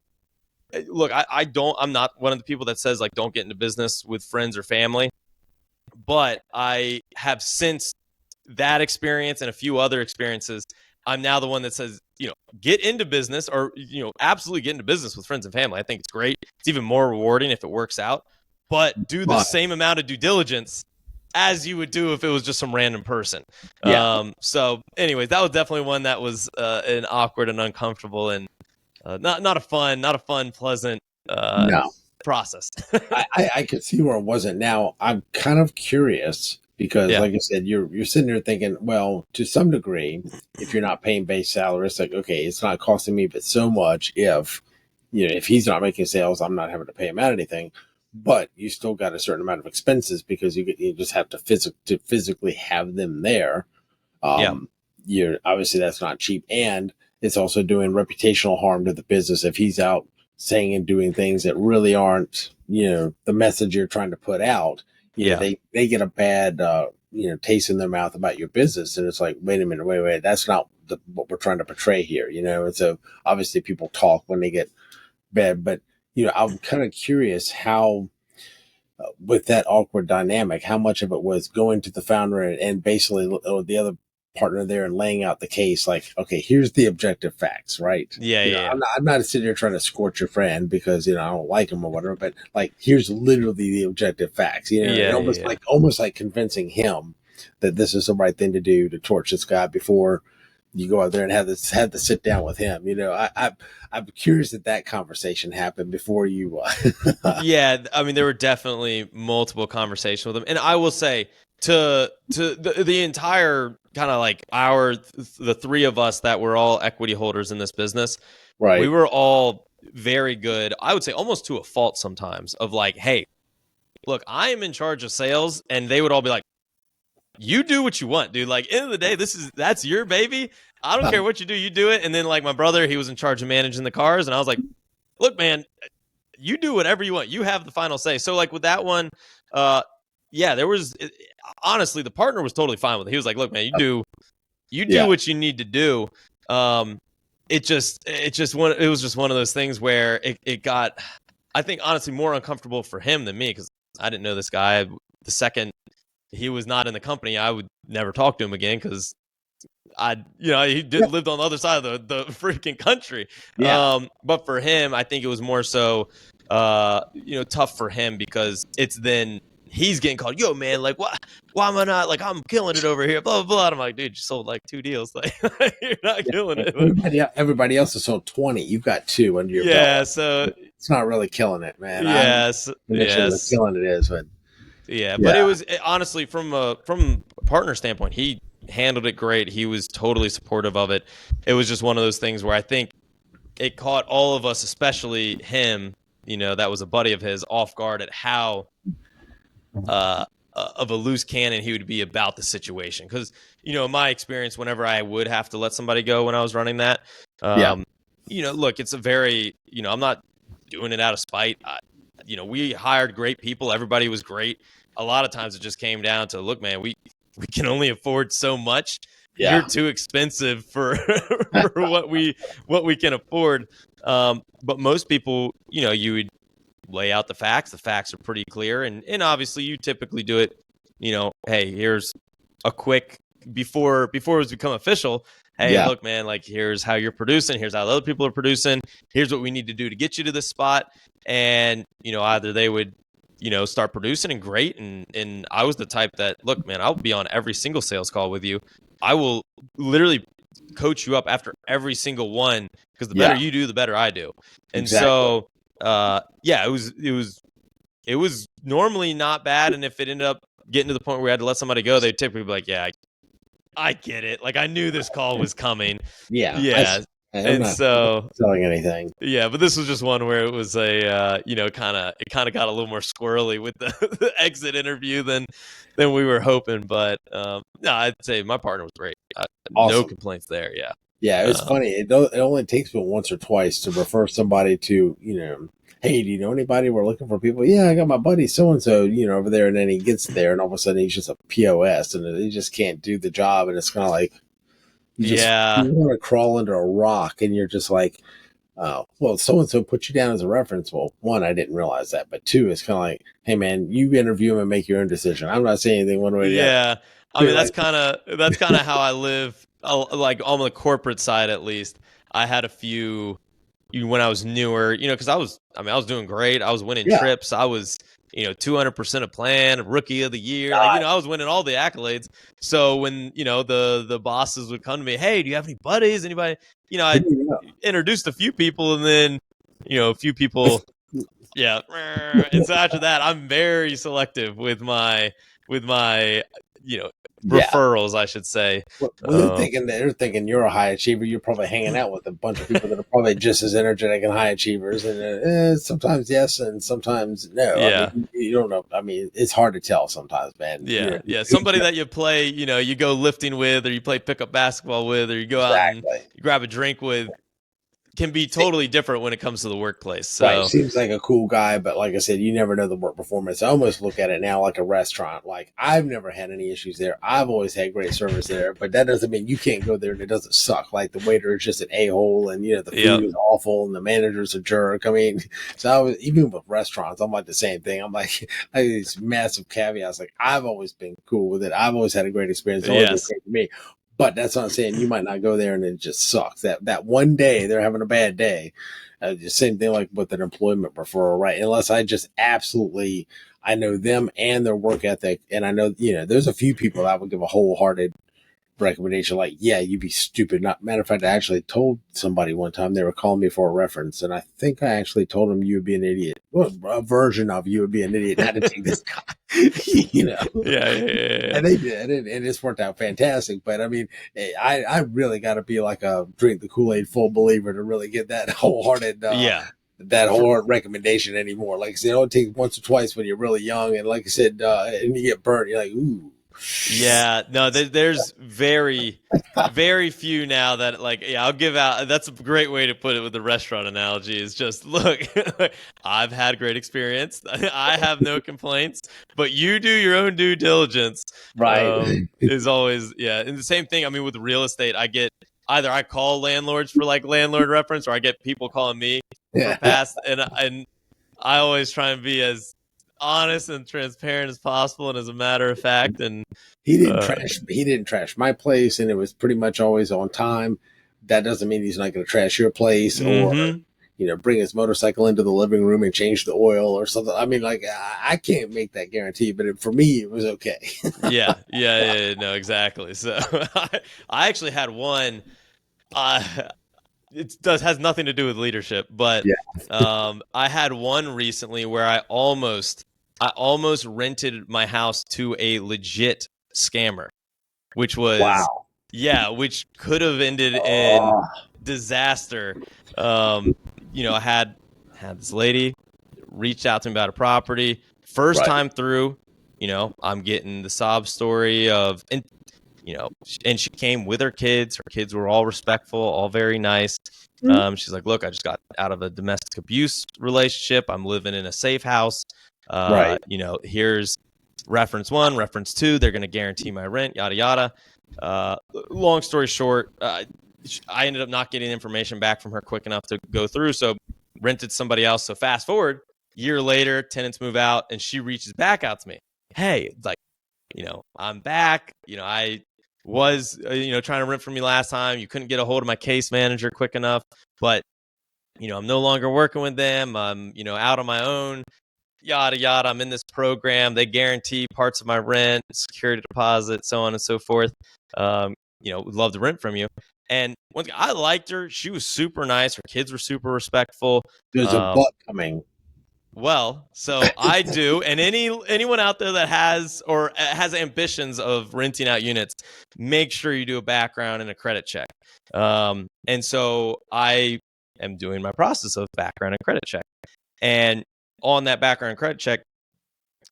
Speaker 2: look, I'm not one of the people that says like, don't get into business with friends or family, but I have since that experience and a few other experiences, I'm now the one that says, get into business or, absolutely get into business with friends and family. I think it's great. It's even more rewarding if it works out, but do the same amount of due diligence as you would do if it was just some random person. So anyways, that was definitely one that was an awkward and uncomfortable and not a fun, pleasant process.
Speaker 1: I could see where it wasn't. Now I'm kind of curious because, like I said, you're sitting there thinking, well, to some degree, if you're not paying base salary, it's like, okay, it's not costing me, but so much if if he's not making sales, I'm not having to pay him out anything. But you still got a certain amount of expenses because you just have to physically have them there. You're obviously that's not cheap, and it's also doing reputational harm to the business if he's out saying and doing things that really aren't, the message you're trying to put out. They get a bad, taste in their mouth about your business. And it's like, wait a minute, wait, that's not what we're trying to portray here, And so obviously people talk when they get bad, but, I'm kind of curious how, with that awkward dynamic, how much of it was going to the founder and basically the other partner there and laying out the case, like, okay, here's the objective facts, right? I'm not sitting here trying to scorch your friend because I don't like him or whatever, but like, here's literally the objective facts. Almost like convincing him that this is the right thing to do to torch this guy before you go out there and have to sit down with him. I'm curious that conversation happened before you.
Speaker 2: Yeah, I mean, there were definitely multiple conversations with him, and I will say to the entire kind of like the 3 of us that were all equity holders in this business,
Speaker 1: right?
Speaker 2: We were all very good. I would say almost to a fault sometimes of like, hey, look, I am in charge of sales, and they would all be like, you do what you want, dude. Like, end of the day, that's your baby. I don't care what you do it. And then like my brother, he was in charge of managing the cars, and I was like, look, man, you do whatever you want. You have the final say. So like with that one, there was honestly the partner was totally fine with it. He was like, look, man, you do what you need to do. It was just one of those things where it got, I think honestly more uncomfortable for him than me, because I didn't know this guy. The second he was not in the company, I would never talk to him again because he lived on the other side of the freaking country.
Speaker 1: Yeah.
Speaker 2: But for him, I think it was more so, tough for him because it's then he's getting called, yo, man, like, why am I not, like, I'm killing it over here, blah, blah, blah. I'm like, dude, you sold like 2 deals. Like, you're not killing it. But,
Speaker 1: Everybody else has sold 20. You've got 2 under your belt.
Speaker 2: yeah. So,
Speaker 1: It's not really killing it, man. I'm
Speaker 2: yes.
Speaker 1: not sure what
Speaker 2: Yes.
Speaker 1: killing it is, but
Speaker 2: Yeah. But
Speaker 1: yeah.
Speaker 2: honestly, from a partner standpoint, he handled it great. He was totally supportive of it. It was just one of those things where I think it caught all of us, especially him, that was a buddy of his, off guard at how of a loose cannon he would be about the situation. Because, in my experience, whenever I would have to let somebody go when I was running that,
Speaker 1: Yeah.
Speaker 2: Look, it's a very, I'm not doing it out of spite. We hired great people. Everybody was great. A lot of times it just came down to, look, man, we can only afford so much.
Speaker 1: Yeah.
Speaker 2: You're too expensive for for what we can afford. But most people, you would lay out the facts. The facts are pretty clear, and obviously you typically do it. Hey, here's a quick before it's become official. Hey,
Speaker 1: Yeah.
Speaker 2: look, man, like here's how you're producing. Here's how the other people are producing. Here's what we need to do to get you to this spot. And either they would start producing and great. And I was the type that, look, man, I'll be on every single sales call with you. I will literally coach you up after every single one because the better you do, the better I do. And
Speaker 1: Exactly.
Speaker 2: so, it was normally not bad. And if it ended up getting to the point where we had to let somebody go, they'd typically be like, yeah, I get it. Like I knew this call was coming.
Speaker 1: Yeah.
Speaker 2: Yeah.
Speaker 1: I'm not selling anything.
Speaker 2: Yeah, but this was just one where it was a, kind of got a little more squirrely with the exit interview than we were hoping. But no, I'd say my partner was great.
Speaker 1: Awesome.
Speaker 2: No complaints there. Yeah.
Speaker 1: Yeah, it's funny. It only takes me once or twice to refer somebody to, hey, do you know anybody? We're looking for people. Yeah, I got my buddy so-and-so, over there. And then he gets there and all of a sudden he's just a POS and he just can't do the job. And it's kind of like, you want to crawl under a rock and you're just like, oh, well, so-and-so put you down as a reference. Well, 1, I didn't realize that. But 2, it's kind of like, hey, man, you interview him and make your own decision. I'm not saying anything one way or the other.
Speaker 2: Yeah. I mean, that's kind of how I live. Like on the corporate side, at least. I had a few when I was newer, because I was doing great. I was winning trips. I was, 200% of plan, rookie of the year. Like, I was winning all the accolades. So when, the bosses would come to me, hey, do you have any buddies? Anybody? I introduced a few people and then, a few people. Yeah. And so after that, I'm very selective with my, referrals, I should say.
Speaker 1: Well, they're thinking you're a high achiever. You're probably hanging out with a bunch of people that are probably just as energetic and high achievers. And sometimes yes, and sometimes no.
Speaker 2: Yeah.
Speaker 1: I mean, you don't know. I mean, it's hard to tell sometimes, man.
Speaker 2: Yeah. Yeah. Somebody that you play, you go lifting with, or you play pickup basketball with, or you go out and you grab a drink with, can be totally different when it comes to the workplace. So
Speaker 1: right. Seems like a cool guy, but like I said, you never know the work performance. I almost look at it now like a restaurant. Like I've never had any issues there. I've always had great service there, but that doesn't mean you can't go there and it doesn't suck. Like the waiter is just an a-hole and the food is awful and the manager's a jerk. I mean, so even with restaurants, I'm like the same thing. I'm like, I have these massive caveats. Like I've always been cool with it. I've always had a great experience. It's always been great for me. But that's not saying you might not go there and it just sucks. That one day they're having a bad day. The same thing like with an employment referral, right? Unless I just absolutely, I know them and their work ethic. And I know, there's a few people that would give a wholehearted recommendation. Like, yeah, you'd be stupid. Matter of fact, I actually told somebody one time they were calling me for a reference. And I think I actually told them you would be an idiot. Well, a version of you would be an idiot not to take this guy,
Speaker 2: Yeah.
Speaker 1: And they did, and it's worked out fantastic. But I mean, I really got to be like a drink the Kool-Aid full believer to really get that wholehearted, that wholehearted recommendation anymore. Like I said, it only takes once or twice when you're really young, and like I said, and you get burnt, you're like, ooh.
Speaker 2: Yeah, no, there's very, very few now that I'll give out. That's a great way to put it with the restaurant analogy is just, look, I've had great experience. I have no complaints, but you do your own due diligence.
Speaker 1: Right.
Speaker 2: Is always, And the same thing, I mean, with real estate, I get either I call landlords for like landlord reference or I get people calling me for past. And I always try and be as honest and transparent as possible, and as a matter of fact, and
Speaker 1: He didn't
Speaker 2: uh,
Speaker 1: trash. He didn't trash my place, and it was pretty much always on time. That doesn't mean he's not going to trash your place, or
Speaker 2: mm-hmm.
Speaker 1: bring his motorcycle into the living room and change the oil or something. I mean, like I can't make that guarantee, but for me, it was okay.
Speaker 2: Yeah, no, exactly. So I actually had one. Uh, it has nothing to do with leadership, but
Speaker 1: Yeah.
Speaker 2: I had one recently where I almost rented my house to a legit scammer, which was
Speaker 1: Wow.
Speaker 2: which could have ended in
Speaker 1: Oh,
Speaker 2: disaster. Um, I had this lady reached out to me about a property. First
Speaker 1: right.
Speaker 2: time through, I'm getting the sob story of, and she came with her kids. Her kids were all respectful, all very nice. She's like, look, I just got out of a domestic abuse relationship. I'm living in a safe house.
Speaker 1: Right.
Speaker 2: Here's reference 1, reference 2. They're going to guarantee my rent, yada, yada. Long story short, I ended up not getting information back from her quick enough to go through. So rented somebody else. So fast forward, year later, tenants move out, and she reaches back out to me. Hey, like, I'm back. I was, trying to rent from me last time. You couldn't get a hold of my case manager quick enough, but, I'm no longer working with them. I'm, out on my own, yada, yada. I'm in this program. They guarantee parts of my rent, security deposit, so on and so forth. Would love to rent from you. And one thing, I liked her. She was super nice. Her kids were super respectful.
Speaker 1: There's a
Speaker 2: Um,
Speaker 1: butt coming.
Speaker 2: well, so I do, and anyone out there that has or has ambitions of renting out units, make sure you do a background and a credit check. And so I am doing my process of background and credit check, and on that background and credit check,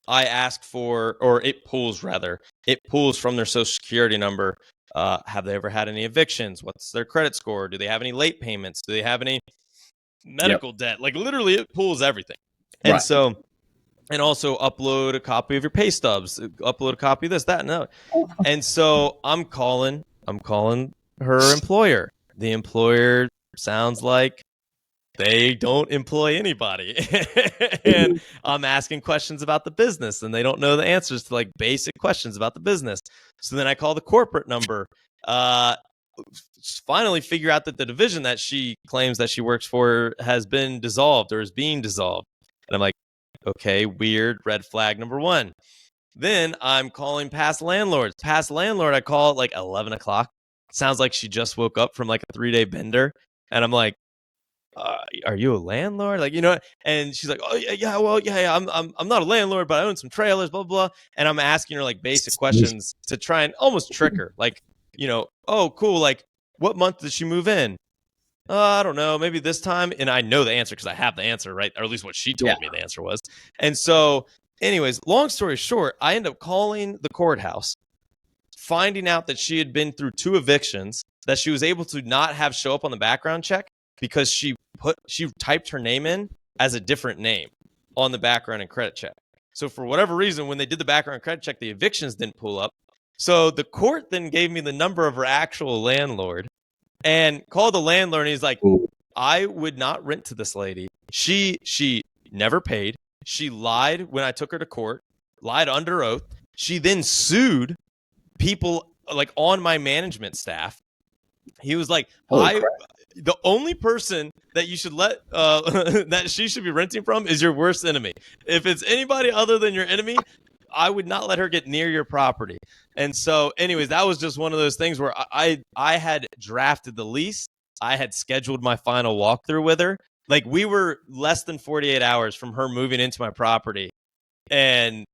Speaker 2: I ask for, or it pulls from their social security number. Have they ever had any evictions? What's their credit score? Do they have any late payments? Do they have any
Speaker 1: Yep.
Speaker 2: medical debt? Like literally, it pulls everything. And
Speaker 1: Right.
Speaker 2: so, and also upload a copy of your pay stubs, upload a copy of this, that, and that. And so I'm calling her employer. The employer sounds like they don't employ anybody. And I'm asking questions about the business, and they don't know the answers to like basic questions about the business. So then I call the corporate number. Uh, Finally figure out that the division that she claims that she works for has been dissolved or is being dissolved. And I'm like, okay, weird, red flag number 1. Then I'm calling past landlords. Past landlord, I call at like 11 o'clock. Sounds like she just woke up from like a 3-day bender. And I'm like, are you a landlord? Like, and she's like, oh yeah, well, yeah, I'm not a landlord, but I own some trailers, blah, blah, blah. And I'm asking her like basic questions to try and almost trick her. Like, oh, cool. Like, what month did she move in? I don't know, maybe this time. And I know the answer because I have the answer, right? Or at least what she told me the answer was. And so, anyways, long story short, I end up calling the courthouse, finding out that she had been through 2 evictions, that she was able to not have show up on the background check because she typed her name in as a different name on the background and credit check. So for whatever reason, when they did the background and credit check, the evictions didn't pull up. So the court then gave me the number of her actual landlord and called the landlord, and he's like, I would not rent to this lady. She never paid. She lied when I took her to court, lied under oath. She then sued people like on my management staff. He was like, the only person that you should let that she should be renting from is your worst enemy. If it's anybody other than your enemy, I would not let her get near your property. And so, anyways, that was just one of those things where I had drafted the lease. I had scheduled my final walkthrough with her. Like, we were less than 48 hours from her moving into my property. And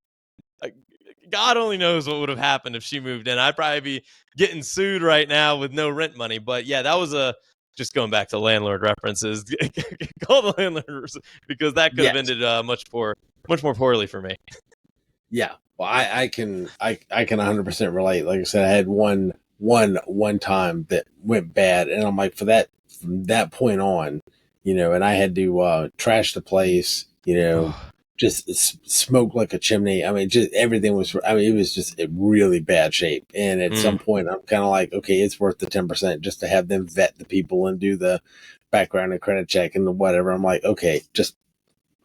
Speaker 2: God only knows what would have happened if she moved in. I'd probably be getting sued right now with no rent money. But yeah, that was just going back to landlord references. Call the landlords because that could have ended much more poorly for me.
Speaker 1: Yeah. Well, I can 100% relate. Like I said, I had one time that went bad, and I'm like, from that point on, and I had to trash the place, just smoke like a chimney. I mean, just everything was. I mean, it was just in really bad shape. And at some point, I'm kind of like, okay, it's worth the 10% just to have them vet the people and do the background and credit check and whatever. I'm like, okay, just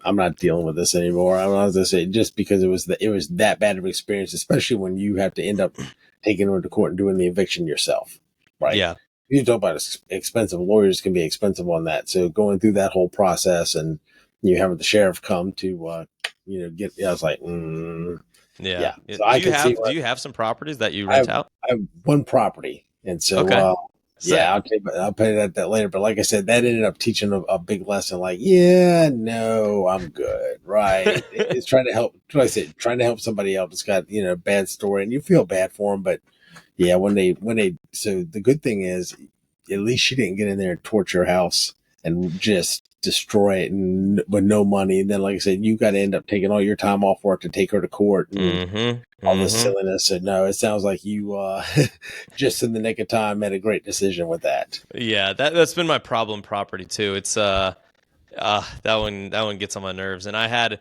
Speaker 1: I'm not dealing with this anymore. I'm not gonna say just because it was that bad of an experience, especially when you have to end up taking them to court and doing the eviction yourself, right?
Speaker 2: Yeah.
Speaker 1: You talk about expensive lawyers can be expensive on that. So going through that whole process and you having the sheriff come to get. I was like,
Speaker 2: Yeah.
Speaker 1: yeah. So I can see
Speaker 2: Do
Speaker 1: what
Speaker 2: you have some properties that you
Speaker 1: I
Speaker 2: rent
Speaker 1: have.
Speaker 2: out?
Speaker 1: I have one property, and so
Speaker 2: Okay.
Speaker 1: yeah,
Speaker 2: Sick.
Speaker 1: I'll pay that later. But like I said, that ended up teaching a big lesson. Like, yeah, no, I'm good, right? It's trying to help. Like I said, trying to help somebody else. It's got a bad story, and you feel bad for them. But yeah, so the good thing is, at least she didn't get in there and torch your house and just destroy it and with no money. And then, like I said, you got to end up taking all your time off work to take her to court and
Speaker 2: Mm-hmm.
Speaker 1: all this
Speaker 2: Mm-hmm.
Speaker 1: silliness. So no, it sounds like you just in the nick of time made a great decision with that.
Speaker 2: Yeah, that's been my problem property too. It's that one gets on my nerves. And I had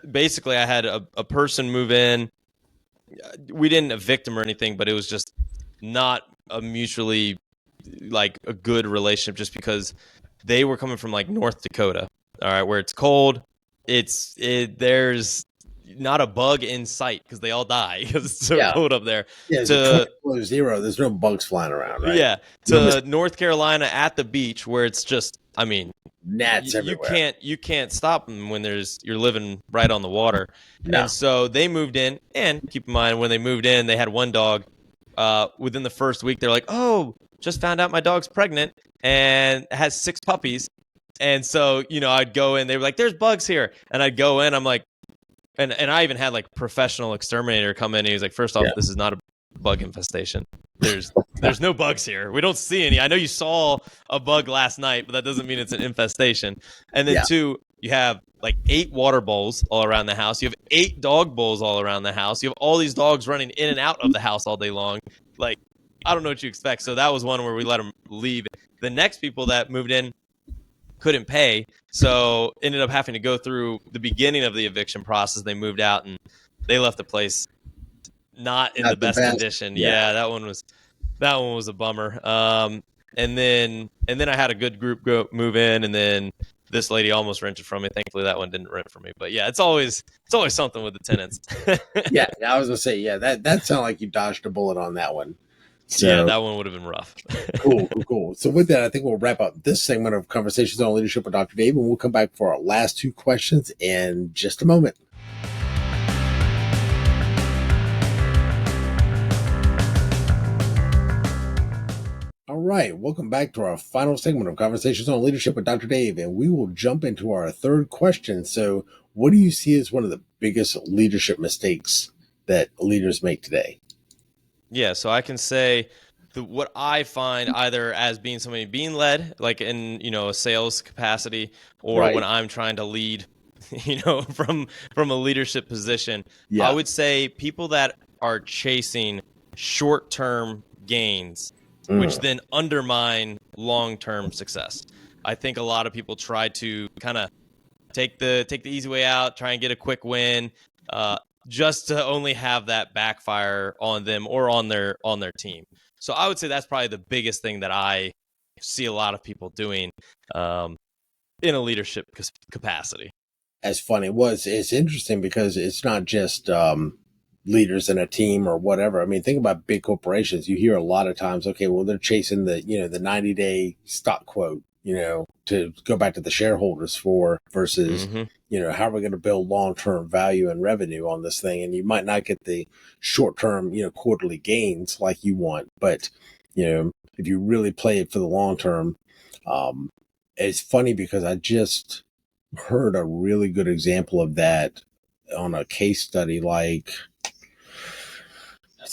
Speaker 2: a person move in. We didn't evict him or anything, but it was just not a mutually like a good relationship just because they were coming from like North Dakota, all right, where it's cold. There's not a bug in sight because they all die because it's so
Speaker 1: Yeah,
Speaker 2: cold up there.
Speaker 1: yeah. It's a 20
Speaker 2: To
Speaker 1: below zero. There's no bugs flying around, right?
Speaker 2: Yeah,
Speaker 1: No
Speaker 2: to North Carolina at the beach where it's just, I mean,
Speaker 1: gnats everywhere.
Speaker 2: you can't stop them when you're living right on the water.
Speaker 1: No.
Speaker 2: And so they moved in, and keep in mind when they moved in, they had one dog. Within the first week, they're like, "Oh, just found out my dog's pregnant and has 6 puppies." And so, I'd go in, they were like, "There's bugs here." And I'd go in, I'm like, and I even had like professional exterminator come in and he was like, "First off,
Speaker 1: Yeah.
Speaker 2: this is not a bug infestation. There's no bugs here. We don't see any. I know you saw a bug last night, but that doesn't mean it's an infestation." And then
Speaker 1: Yeah.
Speaker 2: two, you have like 8 water bowls all around the house. You have 8 dog bowls all around the house. You have all these dogs running in and out of the house all day long. Like, I don't know what you expect. So that was one where we let them leave. The next people that moved in couldn't pay, so ended up having to go through the beginning of the eviction process. They moved out and they left the place not in the
Speaker 1: Not the
Speaker 2: best
Speaker 1: best.
Speaker 2: condition.
Speaker 1: Yeah.
Speaker 2: Yeah, that one was a bummer. And then I had a good group move in, and then this lady almost rented from me. Thankfully, that one didn't rent from me. But yeah, it's always something with the tenants.
Speaker 1: Yeah. I was gonna say, yeah, that sounded like you dodged a bullet on that one.
Speaker 2: Yeah,
Speaker 1: So
Speaker 2: that one would have been rough.
Speaker 1: cool. So with that, I think we'll wrap up this segment of Conversations on Leadership with Dr. Dave, and we'll come back for our last 2 questions in just a moment. All right, welcome back to our final segment of Conversations on Leadership with Dr. Dave, and we will jump into our third question. So, what do you see as one of the biggest leadership mistakes that leaders make today?
Speaker 2: Yeah, so I can say what I find either as being somebody being led, like in a sales capacity, or when
Speaker 1: Right.
Speaker 2: I'm trying to lead, from a leadership position. I
Speaker 1: Yeah.
Speaker 2: would say people that are chasing short-term gains, which
Speaker 1: Mm.
Speaker 2: then undermine long-term success. I think a lot of people try to kind of take the easy way out, try and get a quick win, just to only have that backfire on them or on their team. So I would say that's probably the biggest thing that I see a lot of people doing in a leadership capacity.
Speaker 1: As funny it's interesting because it's not just leaders in a team or whatever. I mean, think about big corporations. You hear a lot of times, okay, well, they're chasing the 90-day stock quote, to go back to the shareholders for versus,
Speaker 2: Mm-hmm.
Speaker 1: how are we going to build long-term value and revenue on this thing? And you might not get the short-term, quarterly gains like you want, but, if you really play it for the long term, it's funny because I just heard a really good example of that on a case study. Like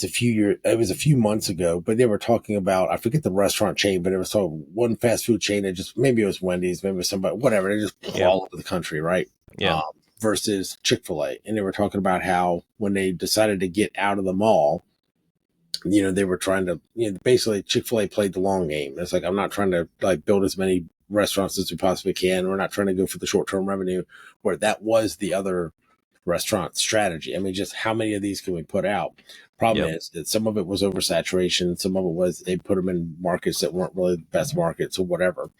Speaker 1: it was a few months ago, but they were talking about, I forget the restaurant chain, but it was one fast food chain that just, maybe it was Wendy's, maybe it was somebody, whatever, they just
Speaker 2: Yeah.
Speaker 1: all over the country, right?
Speaker 2: Yeah.
Speaker 1: Versus Chick-fil-A. And they were talking about how when they decided to get out of the mall, they were trying to, basically Chick-fil-A played the long game. It's like, I'm not trying to like build as many restaurants as we possibly can. We're not trying to go for the short-term revenue, where that was the other restaurant strategy. I mean, just how many of these can we put out? Problem
Speaker 2: Yep.
Speaker 1: is that some of it was oversaturation. Some of it was they put them in markets that weren't really the best markets or whatever.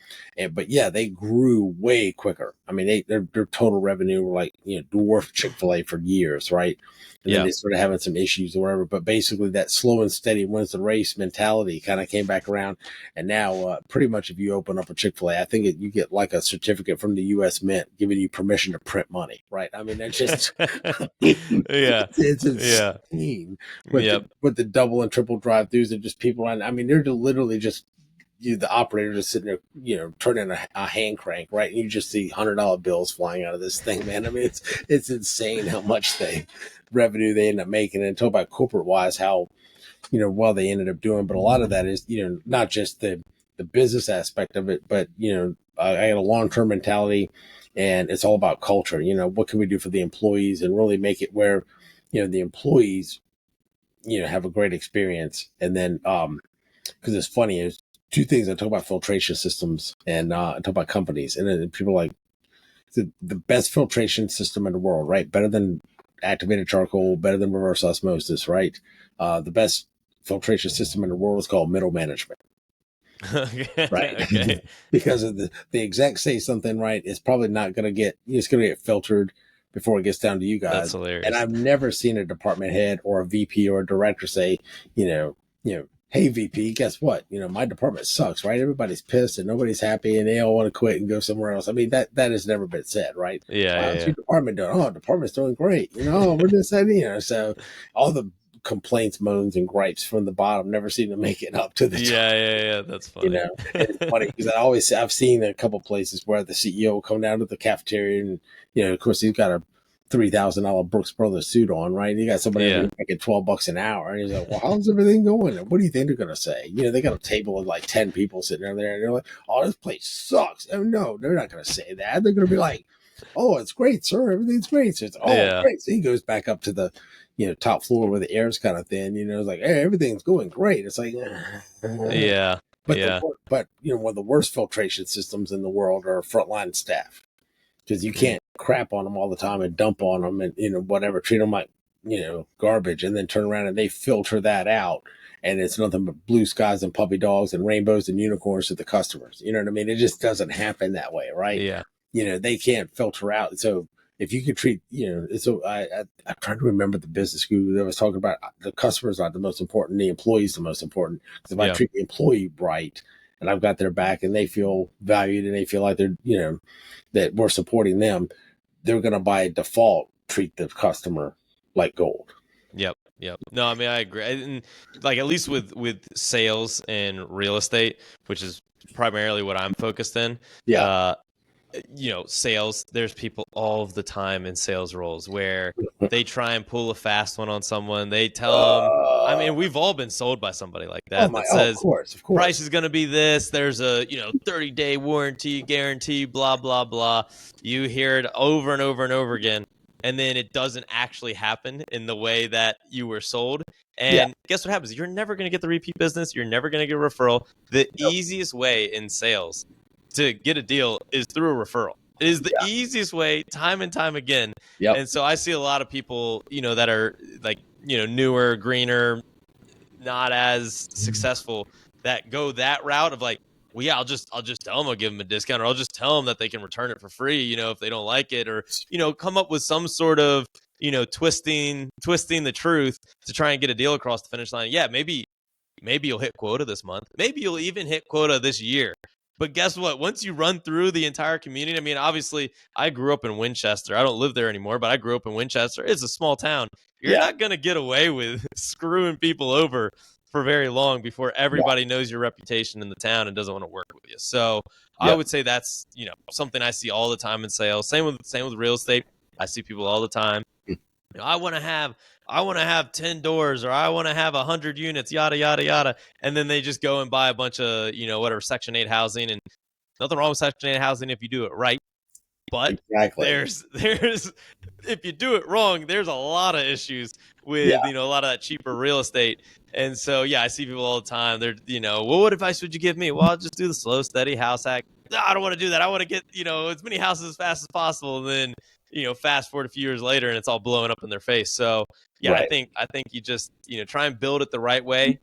Speaker 1: But yeah, they grew way quicker. I mean, their total revenue were like, dwarfed Chick-fil-A for years, right? And then
Speaker 2: Yeah.
Speaker 1: they started having some issues or whatever. But basically, that slow and steady wins the race mentality kind of came back around. And now, pretty much, if you open up a Chick-fil-A, I think you get like a certificate from the U.S. Mint giving you permission to print money, right? I mean, that's just
Speaker 2: Yeah.
Speaker 1: it's
Speaker 2: Yeah.
Speaker 1: insane. But
Speaker 2: Yep.
Speaker 1: the double and triple drive-throughs are just people on. I mean, they're literally just the operator just sitting there, turning a hand crank, right? And you just see $100 bills flying out of this thing, man. I mean, it's insane how much revenue they end up making. And talk about corporate wise, how well they ended up doing. But a lot of that is not just the business aspect of it, but I got a long term mentality, and it's all about culture. What can we do for the employees and really make it where the employees have a great experience. And then because it's funny is two things. I talk about filtration systems and I talk about companies, and then people are like the best filtration system in the world, right? Better than activated charcoal, better than reverse osmosis, right? The best filtration system in the world is called middle management, right?
Speaker 2: Okay.
Speaker 1: Because of the execs say something right, it's probably not going to it's going to get filtered before it gets down to you
Speaker 2: That's
Speaker 1: guys. And
Speaker 2: hilarious.
Speaker 1: I've never seen a department head or a VP or a director say, hey VP, guess what? My department sucks, right? Everybody's pissed and nobody's happy and they all want to quit and go somewhere else. I mean, that has never been said, right?
Speaker 2: Yeah.
Speaker 1: How's
Speaker 2: Yeah.
Speaker 1: your department doing? Oh, department's doing great. We're just saying, so all the complaints, moans, and gripes from the bottom never seem to make it up to the top.
Speaker 2: Yeah. Yeah. Yeah. That's funny.
Speaker 1: And it's funny because I've seen a couple places where the CEO will come down to the cafeteria and of course he's got a $3,000 Brooks Brothers suit on, right? And you got somebody over
Speaker 2: Yeah.
Speaker 1: here making $12 an hour, and he's like, "Well, how's everything going? And what do you think they're gonna say?" They got a table of like 10 people sitting there, and they're like, "Oh, this place sucks." Oh no, they're not gonna say that. They're gonna be like, "Oh, it's great, sir. Everything's great." So it's
Speaker 2: Yeah.
Speaker 1: great. So he goes back up to the top floor where the air's kind of thin. It's like, "Hey, everything's going great." It's like,
Speaker 2: Yeah.
Speaker 1: but
Speaker 2: Yeah.
Speaker 1: one of the worst filtration systems in the world are frontline staff because you
Speaker 2: Mm.
Speaker 1: can't crap on them all the time and dump on them and whatever, treat them like garbage, and then turn around and they filter that out, and it's nothing but blue skies and puppy dogs and rainbows and unicorns to the customers. You know what I mean? It just doesn't happen that way, right?
Speaker 2: Yeah.
Speaker 1: They can't filter out. So if you could treat, so I'm trying to remember the business guru that was talking about the customers are the most important, the employees the most important. Because if I
Speaker 2: Yeah.
Speaker 1: treat the employee right and I've got their back and they feel valued and they feel like they're, that we're supporting them, they're going to by default treat the customer like gold.
Speaker 2: Yep. Yep. No, I mean I agree. And like at least with sales and real estate, which is primarily what I'm focused in.
Speaker 1: Yeah.
Speaker 2: Uh, sales, there's people all of the time in sales roles where they try and pull a fast one on someone. They tell them, I mean, we've all been sold by somebody like that
Speaker 1: Of
Speaker 2: says
Speaker 1: course,
Speaker 2: price is going to be this. There's a, 30-day warranty guarantee, blah, blah, blah. You hear it over and over and over again. And then it doesn't actually happen in the way that you were sold.
Speaker 1: Yeah.
Speaker 2: And guess what happens? You're never going to get the repeat business. You're never going to get a referral. The easiest way in sales to get a deal is through a referral. It is the easiest way time and time again.
Speaker 1: Yep.
Speaker 2: And so I see a lot of people, that are like, newer, greener, not as successful that go that route of like, well, yeah, I'll just tell them I'll give them a discount, or I'll just tell them that they can return it for free, if they don't like it, or, come up with some sort of, twisting the truth to try and get a deal across the finish line. Yeah, maybe you'll hit quota this month. Maybe you'll even hit quota this year. But guess what? Once you run through the entire community, I mean, obviously, I grew up in Winchester. I don't live there anymore, but I grew up in Winchester. It's a small town. You're not going to get away with screwing people over for very long before everybody knows your reputation in the town and doesn't want to work with you. So I would say that's, something I see all the time in sales. Same with real estate. I see people all the time. I want to have 10 doors, or I want to have 100 units, yada, yada, yada. And then they just go and buy a bunch of, whatever, Section 8 housing. And nothing wrong with Section 8 housing if you do it right. But there's if you do it wrong, there's a lot of issues with, a lot of that cheaper real estate. And so, I see people all the time. They're, well, what advice would you give me? Well, I'll just do the slow, steady house hack. No, I don't want to do that. I want to get, as many houses as fast as possible. And then, fast forward a few years later and it's all blowing up in their face. So yeah,
Speaker 1: Right.
Speaker 2: I think you just, try and build it the right way,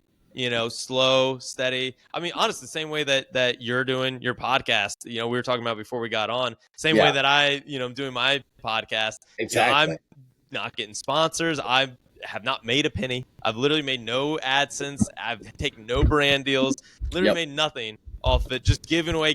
Speaker 2: slow, steady. I mean, honestly, the same way that you're doing your podcast, we were talking about before we got on, same way
Speaker 1: Yeah.
Speaker 2: that I, am doing my podcast.
Speaker 1: Exactly.
Speaker 2: I'm not getting sponsors. I have not made a penny. I've literally made no AdSense. I've taken no brand deals, literally
Speaker 1: Yep.
Speaker 2: made nothing off of it, just giving away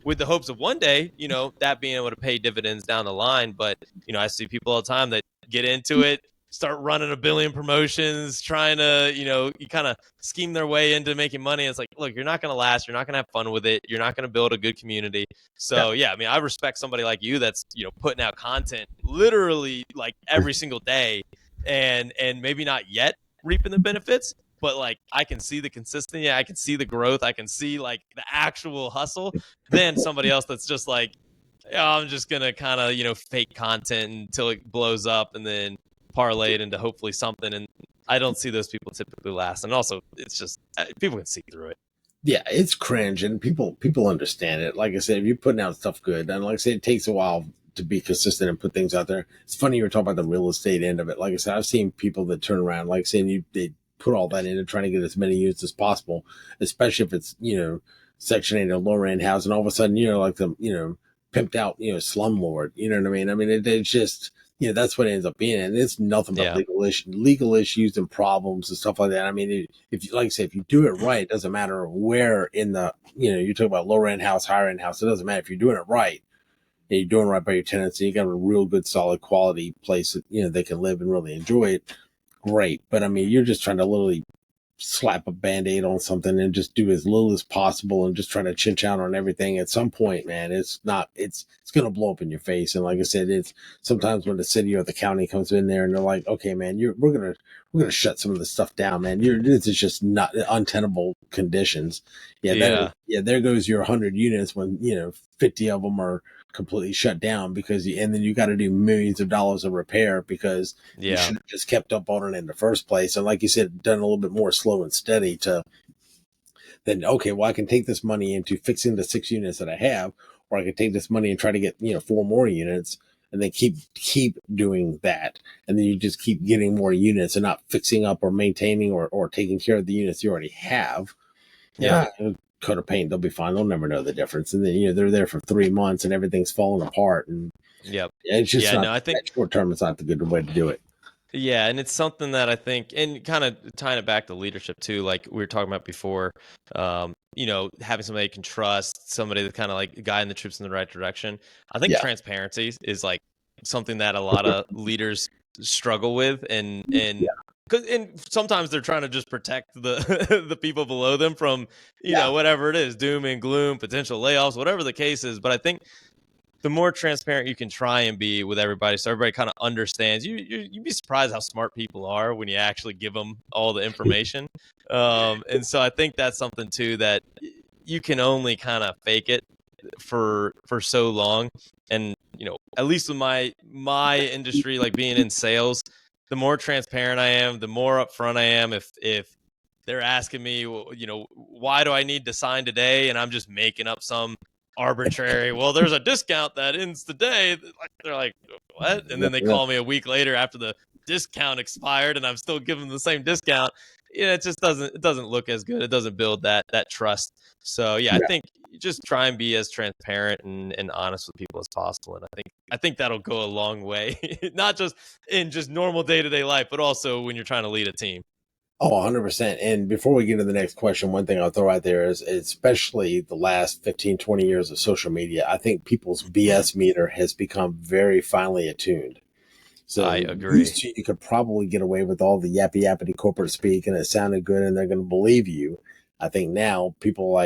Speaker 2: with the hopes of one day, that being able to pay dividends down the line. But, I see people all the time that get into it, start running a billion promotions, trying to, you kind of scheme their way into making money. It's like, look, you're not going to last. You're not going to have fun with it. You're not going to build a good community. So yeah, I mean, I respect somebody like you that's, putting out content literally like every single day and maybe not yet reaping the benefits, but like I can see the consistency, I can see the growth, I can see like the actual hustle. Then somebody else that's just like, yeah, I'm just gonna kind of fake content until it blows up and then parlay it into hopefully something. And I don't see those people typically last. And also, it's just people can see through it.
Speaker 1: Yeah, it's cringe, and people understand it. Like I said, if you're putting out stuff good, and like I said, it takes a while to be consistent and put things out there. It's funny you were talking about the real estate end of it. Like I said, I've seen people that turn around, like saying they put all that into trying to get as many units as possible, especially if it's Section 8 or lower end house, and all of a sudden like the pimped out slumlord. You know what I mean? I mean it's just that's what it ends up being, and it's nothing but legal issues and problems and stuff like that. I mean, if you, like I say, if you do it right, it doesn't matter where in the you talk about lower end house, higher end house. It doesn't matter if you're doing it right. And you're doing right by your tenants, and you got a real good, solid quality place that they can live and really enjoy it. Great, but I mean, you're just trying to literally slap a band-aid on something and just do as little as possible and just trying to chinch out on everything. At some point, man, it's going to blow up in your face. And like I said, it's sometimes when the city or the county comes in there and they're like, okay, man, we're going to shut some of this stuff down, man. This is just not untenable conditions. There goes your 100 units when 50 of them are completely shut down and then you got to do millions of dollars of repair because you should have just kept up on it in the first place. And like you said, done a little bit more slow and steady to then, okay, well, I can take this money into fixing the 6 units that I have, or I can take this money and try to get, 4 more units and then keep doing that. And then you just keep getting more units and not fixing up or maintaining or taking care of the units you already have.
Speaker 2: Yeah.
Speaker 1: Coat of paint, they'll be fine. They'll never know the difference. And then they're there for 3 months and everything's falling apart. And it's just I think short term, it's not the good way to do it.
Speaker 2: Yeah, and it's something that I think, and kind of tying it back to leadership too, like we were talking about before, having somebody you can trust, somebody that's kind of like guiding the troops in the right direction. I think transparency is like something that a lot of leaders struggle with, and sometimes they're trying to just protect the the people below them from whatever it is, doom and gloom, potential layoffs, whatever the case is. But I think the more transparent you can try and be with everybody, so everybody kind of understands. You'd be surprised how smart people are when you actually give them all the information. And so I think that's something too that you can only kind of fake it for so long. And at least with my industry, like being in sales, the more transparent I am, the more upfront I am. If they're asking me, why do I need to sign today, and I'm just making up some arbitrary, well, there's a discount that ends today. They're like, what? And then they call me a week later after the discount expired, and I'm still giving them the same discount. It just doesn't look as good. It doesn't build that trust. So I think you just try and be as transparent and honest with people as possible. And I think that'll go a long way, not just in just normal day-to-day life, but also when you're trying to lead a team.
Speaker 1: Oh, 100%. And before we get to the next question, one thing I'll throw out there is, especially the last 15, 20 years of social media, I think people's BS meter has become very finely attuned. So
Speaker 2: I agree.
Speaker 1: You could probably get away with all the yappity corporate speak and it sounded good and they're going to believe you. I think now people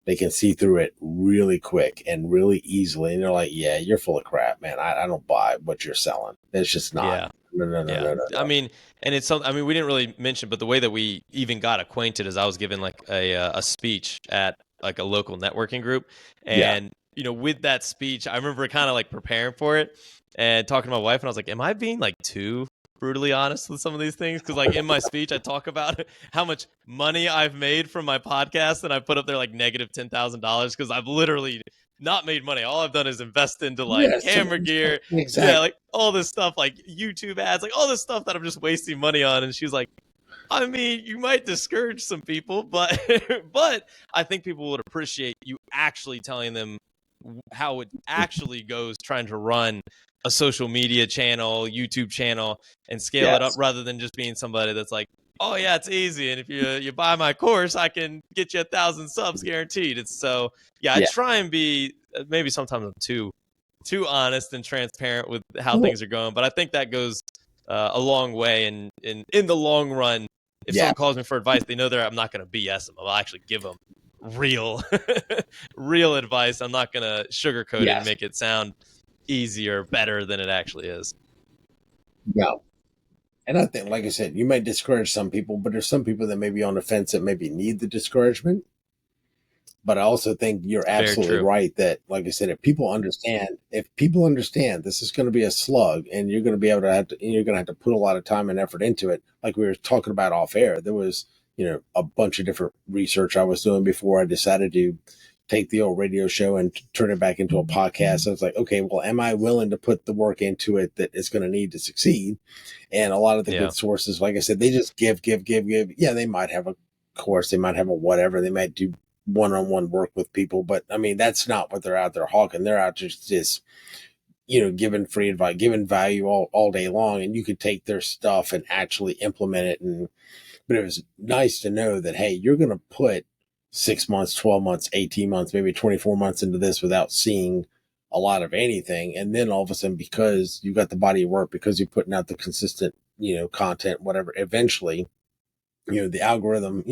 Speaker 1: they can see through it really quick and really easily. And they're like, yeah, you're full of crap, man. I don't buy what you're selling. It's just not.
Speaker 2: Yeah.
Speaker 1: No.
Speaker 2: I mean, and it's something, we didn't really mention, but the way that we even got acquainted is I was given like a speech at like a local networking group. And, with that speech, I remember kind of like preparing for it and talking to my wife, and I was like, am I being like too brutally honest with some of these things? Because like in my speech, I talk about how much money I've made from my podcast, and I put up there like negative $10,000 because I've literally not made money. All I've done is invest into like
Speaker 1: Yeah,
Speaker 2: camera gear,
Speaker 1: exactly.
Speaker 2: yeah, like all this stuff, like YouTube ads, like all this stuff that I'm just wasting money on. And she's like, I mean, you might discourage some people, but but I think people would appreciate you actually telling them how it actually goes, trying to run a social media channel, YouTube channel, and scale it up,
Speaker 1: Yes.
Speaker 2: rather than just being somebody that's like, oh yeah, it's easy, and if you buy my course, I can get you 1,000 subs guaranteed. It's so yeah, I
Speaker 1: Yeah.
Speaker 2: try and be maybe sometimes I'm too honest and transparent with how
Speaker 1: Well,
Speaker 2: things are going, but I think that goes a long way, and in the long run, if
Speaker 1: yeah.
Speaker 2: someone calls me for advice, they know I'm not going to BS them. I'll actually give them real real advice. I'm not going to sugarcoat it and
Speaker 1: Yes.
Speaker 2: make it sound easier, better than it actually is.
Speaker 1: No. And I think, like I said, you might discourage some people, but there's some people that may be on the fence that maybe need the discouragement. But I also think you're
Speaker 2: Very
Speaker 1: absolutely
Speaker 2: true.
Speaker 1: right that, like I said, if people understand this is going to be a slug and you're going to be able to you're going to have to put a lot of time and effort into it. Like we were talking about off air, there was, a bunch of different research I was doing before I decided to take the old radio show and turn it back into a podcast. I was like, okay, well, am I willing to put the work into it that it's going to need to succeed? And a lot of the
Speaker 2: Yeah.
Speaker 1: good sources, like I said, they just give. Yeah, they might have a course, they might have a whatever, they might do one-on-one work with people, but I mean, that's not what they're out there hawking. They're out just giving free advice, giving value all day long, and you could take their stuff and actually implement it. But it was nice to know that, hey, you're going to put 6 months, 12 months, 18 months, maybe 24 months into this without seeing a lot of anything. And then all of a sudden, because you got the body of work, because you're putting out the consistent, content, whatever, eventually, the algorithm,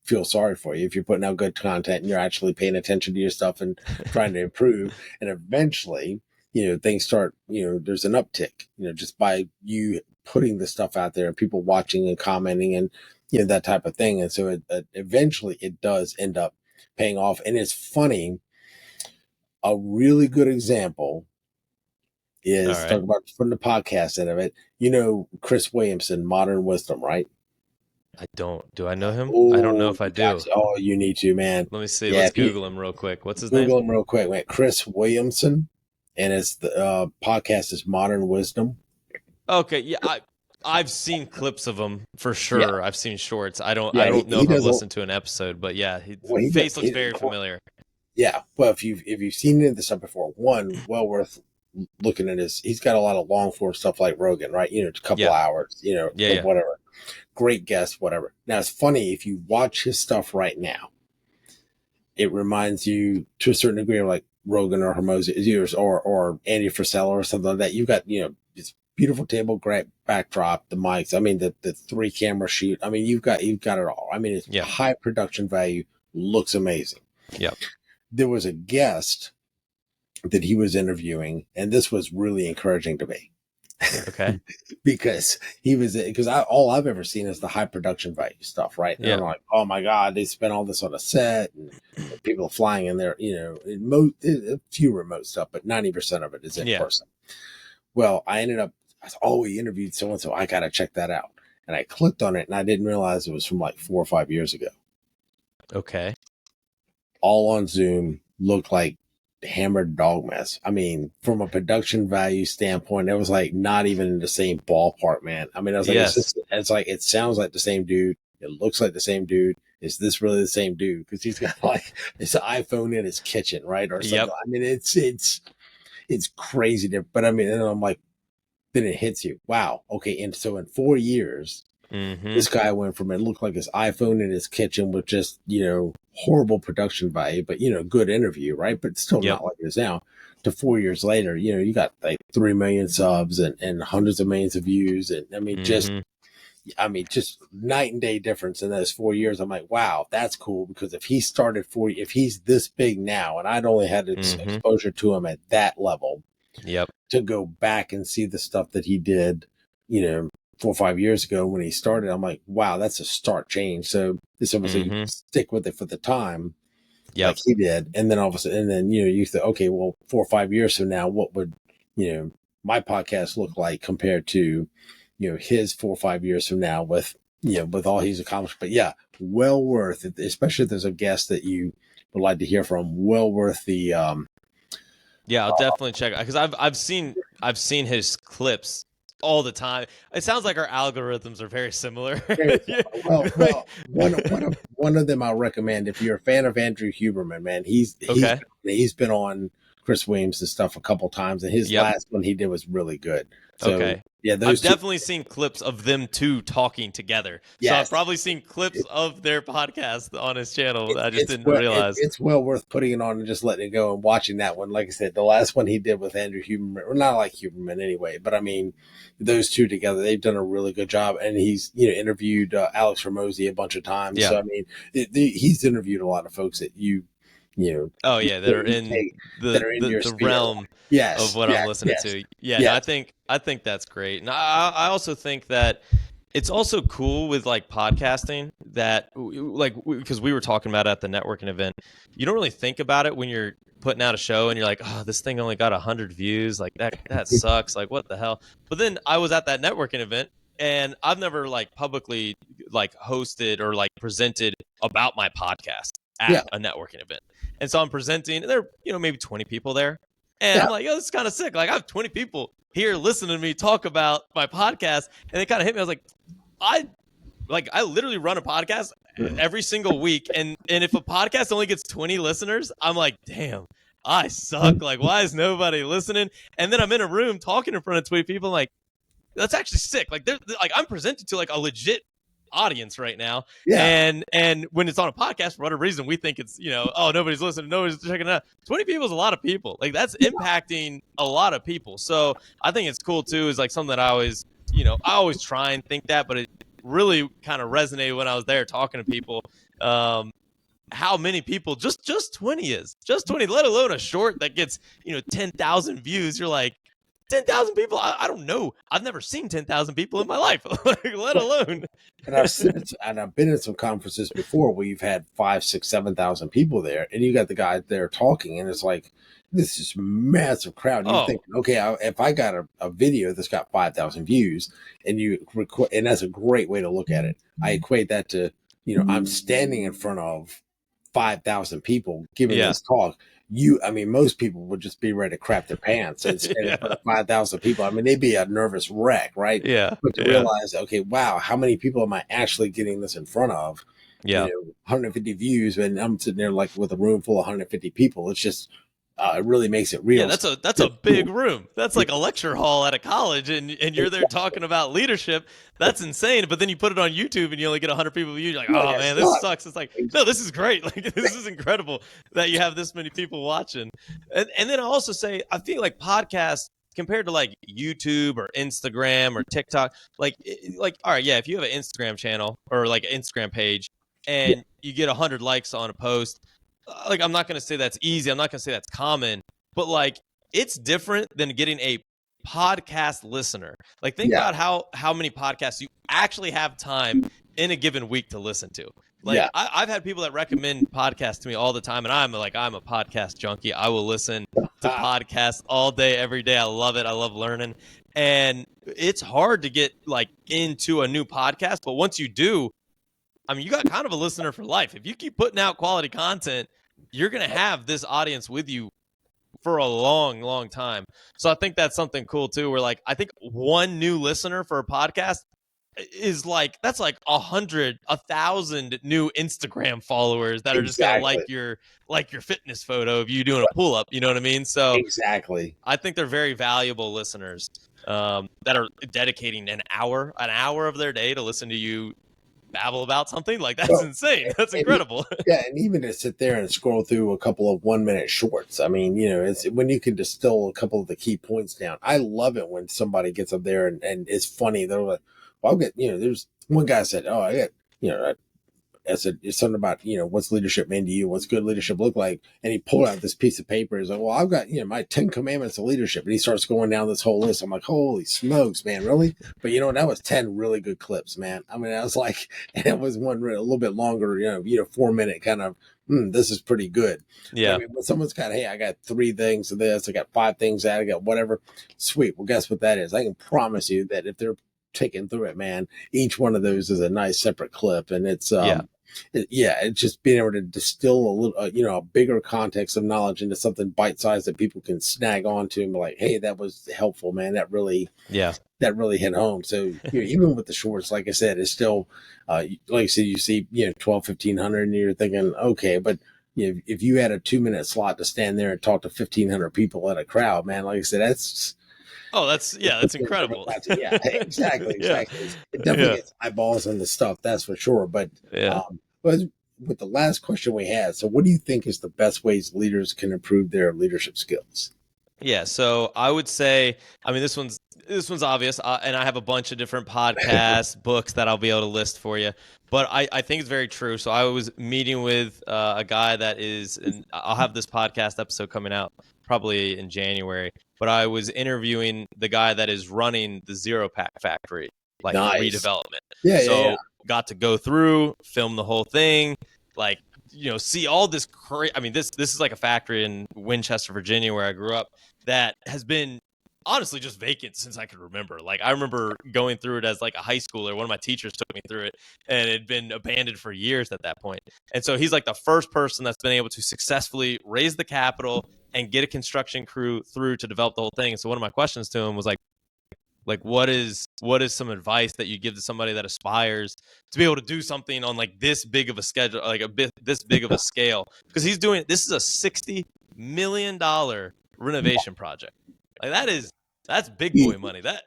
Speaker 1: feel sorry for you if you're putting out good content and you're actually paying attention to your stuff and trying to improve. And eventually, things start, there's an uptick, just by you putting the stuff out there and people watching and commenting and, that type of thing. And so eventually it does end up paying off. And it's funny. A really good example
Speaker 2: All
Speaker 1: is
Speaker 2: right.
Speaker 1: talk about from the podcast end of it. Chris Williamson, Modern Wisdom, right?
Speaker 2: I don't. Do I know him? I don't know
Speaker 1: Oh,
Speaker 2: if I
Speaker 1: you got
Speaker 2: do.
Speaker 1: to. Oh, you need to, man.
Speaker 2: Let me see.
Speaker 1: Yeah,
Speaker 2: Let's
Speaker 1: if you
Speaker 2: Google him real quick. What's his name?
Speaker 1: Google him real quick, man. Chris Williamson, and it's the podcast is Modern Wisdom.
Speaker 2: Okay, yeah, I've seen clips of him for
Speaker 1: Yeah,
Speaker 2: sure. I've seen shorts. I don't
Speaker 1: yeah.
Speaker 2: know
Speaker 1: He
Speaker 2: if I've
Speaker 1: does a
Speaker 2: listened to an episode, but yeah, his
Speaker 1: well. He does.
Speaker 2: face looks very familiar.
Speaker 1: Yeah. Well, if you've seen any of the stuff before, one well worth looking at his. He's got a lot of long form stuff like Rogan, right? A couple
Speaker 2: Yeah,
Speaker 1: hours.
Speaker 2: yeah.
Speaker 1: Whatever. Great guest, whatever. Now it's funny if you watch his stuff right now. It reminds you to a certain degree of like Rogan or Hermosa or Andy Frisella or something like that. You've got, this beautiful table, great backdrop, the mics. I mean, the 3 camera shoot. I mean, you've got it all. I mean, it's
Speaker 2: Yeah.
Speaker 1: high production value, looks amazing.
Speaker 2: Yep.
Speaker 1: There was a guest that he was interviewing, and this was really encouraging to me.
Speaker 2: Okay.
Speaker 1: because all I've ever seen is the high production value stuff, right? And I'm like, oh my God, they spent all this on a set and people flying in there, a few remote stuff, but 90% of it is in person. Well, I was, we interviewed so-and-so. I got to check that out. And I clicked on it and I didn't realize it was from like 4 or 5 years ago.
Speaker 2: Okay.
Speaker 1: All on Zoom, looked like hammered dog mess. I mean, from a production value standpoint, it was like not even in the same ballpark, man. I mean, I was like, it sounds like the same dude. It looks like the same dude. Is this really the same dude? Because he's got like his iPhone in his kitchen, right? Or something.
Speaker 2: Yep.
Speaker 1: I mean, it's crazy. But I mean, and I'm like, then it hits you. Wow. Okay. And so in 4 years, this guy went from, it looked like his iPhone in his kitchen with just, horrible production value, but, good interview, right? But still not like it is now, to 4 years later, you got like 3 million subs and hundreds of millions of views. And I mean, just night and day difference in those 4 years. I'm like, wow, that's cool. Because if he's this big now, and I'd only had exposure to him at that level, to go back and see the stuff that he did, 4 or 5 years ago when he started, I'm like, wow, that's a stark change. So it's almost like you stick with it for the time, like he did. And then all of a sudden, and then, you think, okay, well, 4 or 5 years from now, what would, my podcast look like compared to, his 4 or 5 years from now with, with all he's accomplished. But yeah, well worth it, especially if there's a guest that you would like to hear from, well worth the
Speaker 2: Yeah, I'll definitely check because I've seen his clips all the time. It sounds like our algorithms are very similar.
Speaker 1: Very
Speaker 2: Yeah,
Speaker 1: similar. Well,
Speaker 2: like-
Speaker 1: one of them I'll recommend if you're a fan of Andrew Huberman, man.
Speaker 2: okay.
Speaker 1: He's been on Chris Williams and stuff a couple times, and his
Speaker 2: Yep.
Speaker 1: last one he did was really good. So
Speaker 2: Okay.
Speaker 1: yeah,
Speaker 2: I've
Speaker 1: those two.
Speaker 2: definitely seen clips of them two talking together. So I've
Speaker 1: Yes,
Speaker 2: probably seen clips of their podcast on his channel. I just
Speaker 1: it's
Speaker 2: didn't
Speaker 1: well
Speaker 2: realize.
Speaker 1: it's well worth putting it on and just letting it go and watching that one. Like I said, the last one he did with Andrew Huberman, or not like Huberman anyway, but I mean, those two together, they've done a really good job. And he's interviewed Alex Ramosi a bunch of times.
Speaker 2: Yeah.
Speaker 1: So I mean, he's interviewed a lot of folks that
Speaker 2: Oh yeah, that are
Speaker 1: you
Speaker 2: in
Speaker 1: take that
Speaker 2: the
Speaker 1: are in
Speaker 2: the,
Speaker 1: your
Speaker 2: the
Speaker 1: sphere.
Speaker 2: realm of
Speaker 1: Yes,
Speaker 2: what I'm
Speaker 1: yes,
Speaker 2: listening
Speaker 1: yes,
Speaker 2: to. Yeah, no, I
Speaker 1: yes.
Speaker 2: think I think that's great. And I also think that it's also cool with like podcasting that because we were talking about it at the networking event. You don't really think about it when you're putting out a show and you're like, "Oh, this thing only got 100 views. Like that sucks. Like what the hell?" But then I was at that networking event and I've never like publicly like hosted or like presented about my podcast
Speaker 1: Yeah,
Speaker 2: at a networking event. And so I'm presenting, and there are, maybe 20 people there. And
Speaker 1: yeah,
Speaker 2: I'm like, oh, this is kind of sick. Like, I have 20 people here listening to me talk about my podcast. And it kind of hit me. I was like, I I literally run a podcast every single week. And if a podcast only gets 20 listeners, I'm like, damn, I suck. Like, why is nobody listening? And then I'm in a room talking in front of 20 people. I'm like, that's actually sick. Like like I'm presented to like a legit audience right now.
Speaker 1: yeah.
Speaker 2: And when it's on a podcast, for whatever reason, we think it's, oh, nobody's listening, nobody's checking it out. 20 people is a lot of people. Like that's impacting a lot of people. So I think it's cool too, is like something that I always try and think that, but it really kind of resonated when I was there talking to people. How many people just 20 is just 20, let alone a short that gets 10,000 views. You're like, 10,000 people. I don't know. I've never seen 10,000 people in my life, let alone.
Speaker 1: And I've been at some conferences before where you've had 5, 6, 7,000 people there, and you got the guy there talking, and it's like this is massive crowd. And you're
Speaker 2: Oh,
Speaker 1: thinking, okay, if I got a video that's got 5,000 views, and you record, and that's a great way to look at it. I equate that to I'm standing in front of 5,000 people giving
Speaker 2: yeah.
Speaker 1: this talk. I mean, most people would just be ready to crap their pants and stand in front
Speaker 2: Yeah.
Speaker 1: of 5,000 people. I mean, they'd be a nervous wreck, right?
Speaker 2: Yeah.
Speaker 1: But to
Speaker 2: Yeah.
Speaker 1: realize, okay, wow, how many people am I actually getting this in front of?
Speaker 2: Yeah.
Speaker 1: 150 views, and I'm sitting there like with a room full of 150 people. It's just, it really makes it
Speaker 2: Yeah,
Speaker 1: real.
Speaker 2: that's a big room. That's like a lecture hall at a college, and you're there talking about leadership. That's insane. But then you put it on YouTube and you only get 100 people views. You're like,
Speaker 1: No,
Speaker 2: oh
Speaker 1: it's
Speaker 2: man, this
Speaker 1: not.
Speaker 2: sucks. It's like, no, this is great. Like this is incredible that you have this many people watching. And then I also say I feel like podcasts compared to like YouTube or Instagram or TikTok, like all right, yeah, if you have an Instagram channel or like an Instagram page
Speaker 1: Yeah,
Speaker 2: and you get 100 likes on a post, like I'm not going to say that's easy. I'm not going to say that's common, but like it's different than getting a podcast listener. Like think
Speaker 1: yeah,
Speaker 2: about how many podcasts you actually have time in a given week to listen to. Like
Speaker 1: yeah.
Speaker 2: I've had people that recommend podcasts to me all the time, and I'm a podcast junkie. I will listen to podcasts all day, every day. I love it. I love learning, and it's hard to get like into a new podcast, but once you do, I mean, you got kind of a listener for life. If you keep putting out quality content, you're going to have this audience with you for a long, long time. So I think that's something cool too, where like, I think one new listener for a podcast is like, that's like 1,000 new Instagram followers that are just going to
Speaker 1: Exactly,
Speaker 2: like your fitness photo of you doing a pull up. You know what I mean? So
Speaker 1: exactly.
Speaker 2: I think they're very valuable listeners that are dedicating an hour of their day to listen to you babble about something. Like that's
Speaker 1: Well,
Speaker 2: insane. That's
Speaker 1: and
Speaker 2: incredible.
Speaker 1: yeah, and even to sit there and scroll through a couple of 1 minute shorts. I mean, it's when you can distill a couple of the key points down. I love it when somebody gets up there and it's funny. They're like, well, I'll get, there's one guy said, oh, I got, I said, it's something about, what's leadership mean to you? What's good leadership look like? And he pulled out this piece of paper. He's like, well, I've got, my 10 commandments of leadership. And he starts going down this whole list. I'm like, holy smokes, man, really? But that was 10 really good clips, man. I mean, I was like, and it was one a little bit longer, 4 minute kind of, this is pretty good. But I
Speaker 2: Yeah.
Speaker 1: mean, when someone's got, hey, I got 3 things of this, I got 5 things that I got whatever. Sweet. Well, guess what that is? I can promise you that if they're taking through it, man, each one of those is a nice separate clip. And it's,
Speaker 2: Yeah.
Speaker 1: Yeah, it's just being able to distill a little, a bigger context of knowledge into something bite sized that people can snag onto and be like, hey, that was helpful, man.
Speaker 2: Yeah.
Speaker 1: That really hit home. So, even with the shorts, like I said, it's still, like I said, you see, 12, 1,500 and you're thinking, okay, but if you had a 2 minute slot to stand there and talk to 1,500 people at a crowd, man, like I said,
Speaker 2: That's incredible.
Speaker 1: Yeah, exactly,
Speaker 2: Yeah.
Speaker 1: exactly. It definitely
Speaker 2: Yeah.
Speaker 1: gets eyeballs on the stuff, that's for sure.
Speaker 2: Yeah.
Speaker 1: But with the last question we had, so what do you think is the best ways leaders can improve their leadership skills?
Speaker 2: Yeah, so I would say, I mean, this one's obvious, and I have a bunch of different podcasts, books that I'll be able to list for you. But I think it's very true. So I was meeting with a guy that is, and I'll have this podcast episode coming out probably in January. But I was interviewing the guy that is running the Zero Pack factory, like
Speaker 1: Nice.
Speaker 2: redevelopment.
Speaker 1: Yeah.
Speaker 2: So got to go through, film the whole thing, like see all this crazy. I mean, this is like a factory in Winchester, Virginia, where I grew up, that has been honestly just vacant since I could remember. Like, I remember going through it as like a high schooler. One of my teachers took me through it, and it had been abandoned for years at that point. And so he's like the first person that's been able to successfully raise the capital and get a construction crew through to develop the whole thing. And so one of my questions to him was like what is some advice that you give to somebody that aspires to be able to do something on like this big of a schedule, like this big of a scale? Because this is a $60 million renovation project. Like, that's big boy money. That's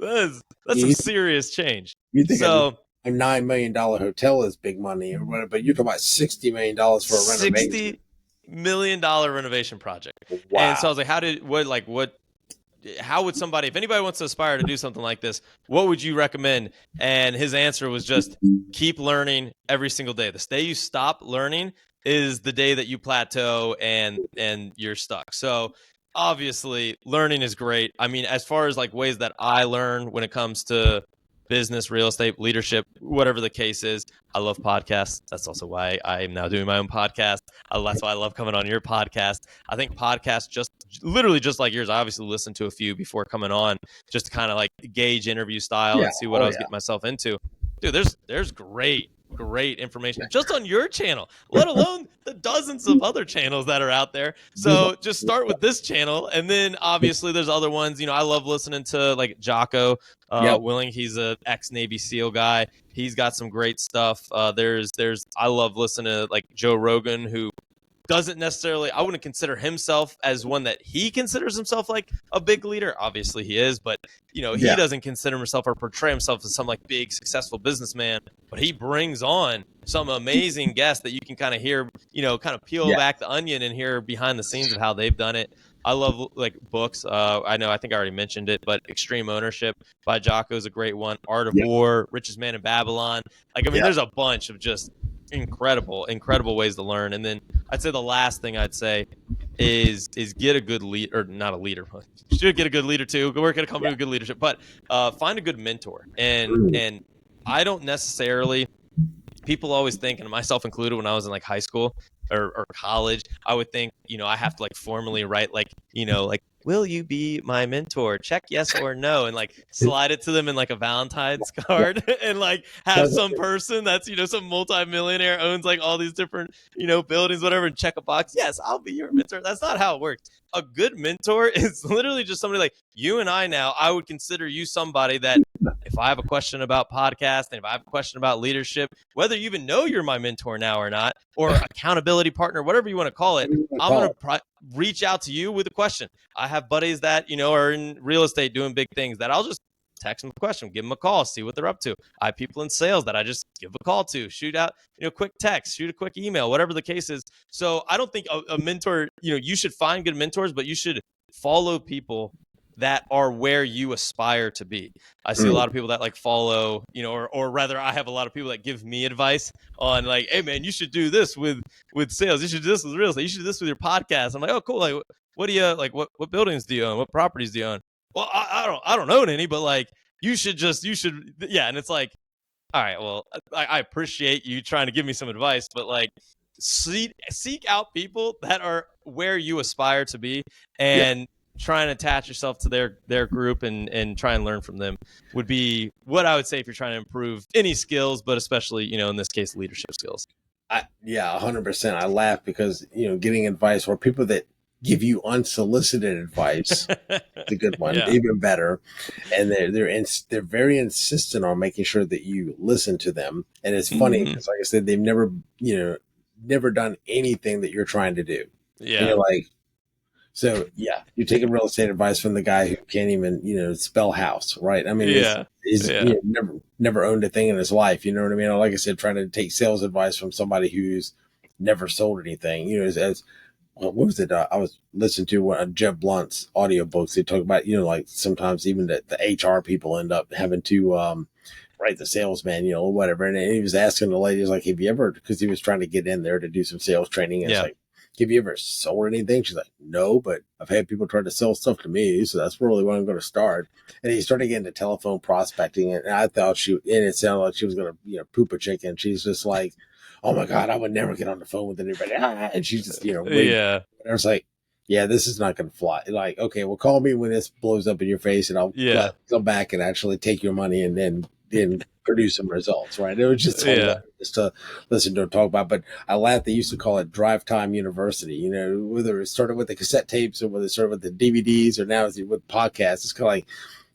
Speaker 2: some
Speaker 1: You,
Speaker 2: serious change.
Speaker 1: you think
Speaker 2: So
Speaker 1: a $9 million hotel is big money or whatever, but you're talking about $60 million for a renovation.
Speaker 2: $60 million renovation project. And so I
Speaker 1: Wow.
Speaker 2: was like, how would somebody, if anybody wants to aspire to do something like this, what would you recommend? And his answer was just keep learning every single day. The day you stop learning is the day that you plateau and you're stuck. So obviously learning is great. I mean, as far as like ways that I learn when it comes to business, real estate, leadership, whatever the case is, I love podcasts. That's also why I am now doing my own podcast. That's why I love coming on your podcast. I think podcasts, just literally just like yours, I obviously listened to a few before coming on, just to kind of like gauge interview style
Speaker 1: Yeah.
Speaker 2: and see what
Speaker 1: Oh,
Speaker 2: I was
Speaker 1: yeah.
Speaker 2: getting myself into. Dude, there's great information just on your channel, let alone the dozens of other channels that are out there. So just start with this channel, and then obviously there's other ones. I love listening to like Jocko
Speaker 1: Yep.
Speaker 2: Willing. He's a ex-Navy SEAL guy. He's got some great stuff. I love listening to like Joe Rogan, who doesn't necessarily, I wouldn't consider himself as one that he considers himself like a big leader. Obviously he is, but he
Speaker 1: Yeah.
Speaker 2: doesn't consider himself or portray himself as some like big successful businessman, but he brings on some amazing guests that you can kind of hear, kind of peel
Speaker 1: Yeah.
Speaker 2: back the onion and hear behind the scenes of how they've done it. I love like books. I think I already mentioned it, but Extreme Ownership by Jocko is a great one. Art of
Speaker 1: Yeah.
Speaker 2: War, Richest Man in Babylon.
Speaker 1: Yeah.
Speaker 2: There's a bunch of just incredible ways to learn. And then I'd say the last thing I'd say is get a good lead, or not a leader. You should get a good leader too. Go work at a company with good leadership, but find a good mentor. And I don't necessarily. People always think, and myself included, when I was in like high school or college, I would think, I have to like formally write like, will you be my mentor? Check yes or no, and like slide it to them in like a Valentine's card, and like have some person that's some multimillionaire owns like all these different buildings, whatever, and check a box. Yes, I'll be your mentor. That's not how it works. A good mentor is literally just somebody like you and I. Now, I would consider you somebody that if I have a question about podcasting, if I have a question about leadership, whether you even know you're my mentor now or not, or accountability partner, whatever you want to call it, I'm going to reach out to you with a question. I have buddies that, are in real estate doing big things that I'll just text them a question, give them a call, see what they're up to. I have people in sales that I just give a call to, shoot out, quick text, shoot a quick email, whatever the case is. So I don't think a mentor, you should find good mentors, but you should follow people that are where you aspire to be. I see a lot of people that like follow, or rather I have a lot of people that give me advice on like, hey man, you should do this with sales. You should do this with real estate. You should do this with your podcast. I'm like, oh, cool. Like, what do you like? What buildings do you own? What properties do you own? Well, I don't own any, but like, you should. Yeah. And it's like, all right, well, I appreciate you trying to give me some advice, but like, seek out people that are where you aspire to be, and try and attach yourself to their group and try and learn from them would be what I would say if you're trying to improve any skills, but especially, in this case, leadership skills.
Speaker 1: Yeah, 100%. I laugh because, getting advice or people that give you unsolicited advice, the good one,
Speaker 2: Yeah.
Speaker 1: even better. And they're very insistent on making sure that you listen to them. And it's funny because, like I said, they've never done anything that you're trying to do.
Speaker 2: Yeah.
Speaker 1: And you're like, so yeah, you're taking real estate advice from the guy who can't even, spell house, right? I mean, he's never owned a thing in his life. You know what I mean? Or like I said, trying to take sales advice from somebody who's never sold anything. What was it? I was listening to one of Jeb Blunt's audiobooks. They talk about, like sometimes even the HR people end up having to write the sales manual or whatever. And he was asking the lady, he's like, have you ever, because he was trying to get in there to do some sales training. And it's like, have you ever sold anything? She's like, no, but I've had people try to sell stuff to me. So that's really where I'm going to start. And he started getting into telephone prospecting. And I thought it sounded like she was going to, poop a chicken. She's just like, oh my God, I would never get on the phone with anybody. And she's just, waiting. And I was like, yeah, this is not going to fly. Like, okay, well, call me when this blows up in your face and I'll come back and actually take your money and then produce some results, right? It was just hilarious to listen to him talk about. But I laugh. They used to call it Drive Time University, whether it started with the cassette tapes or whether it started with the DVDs or now it's with podcasts. It's kind of like,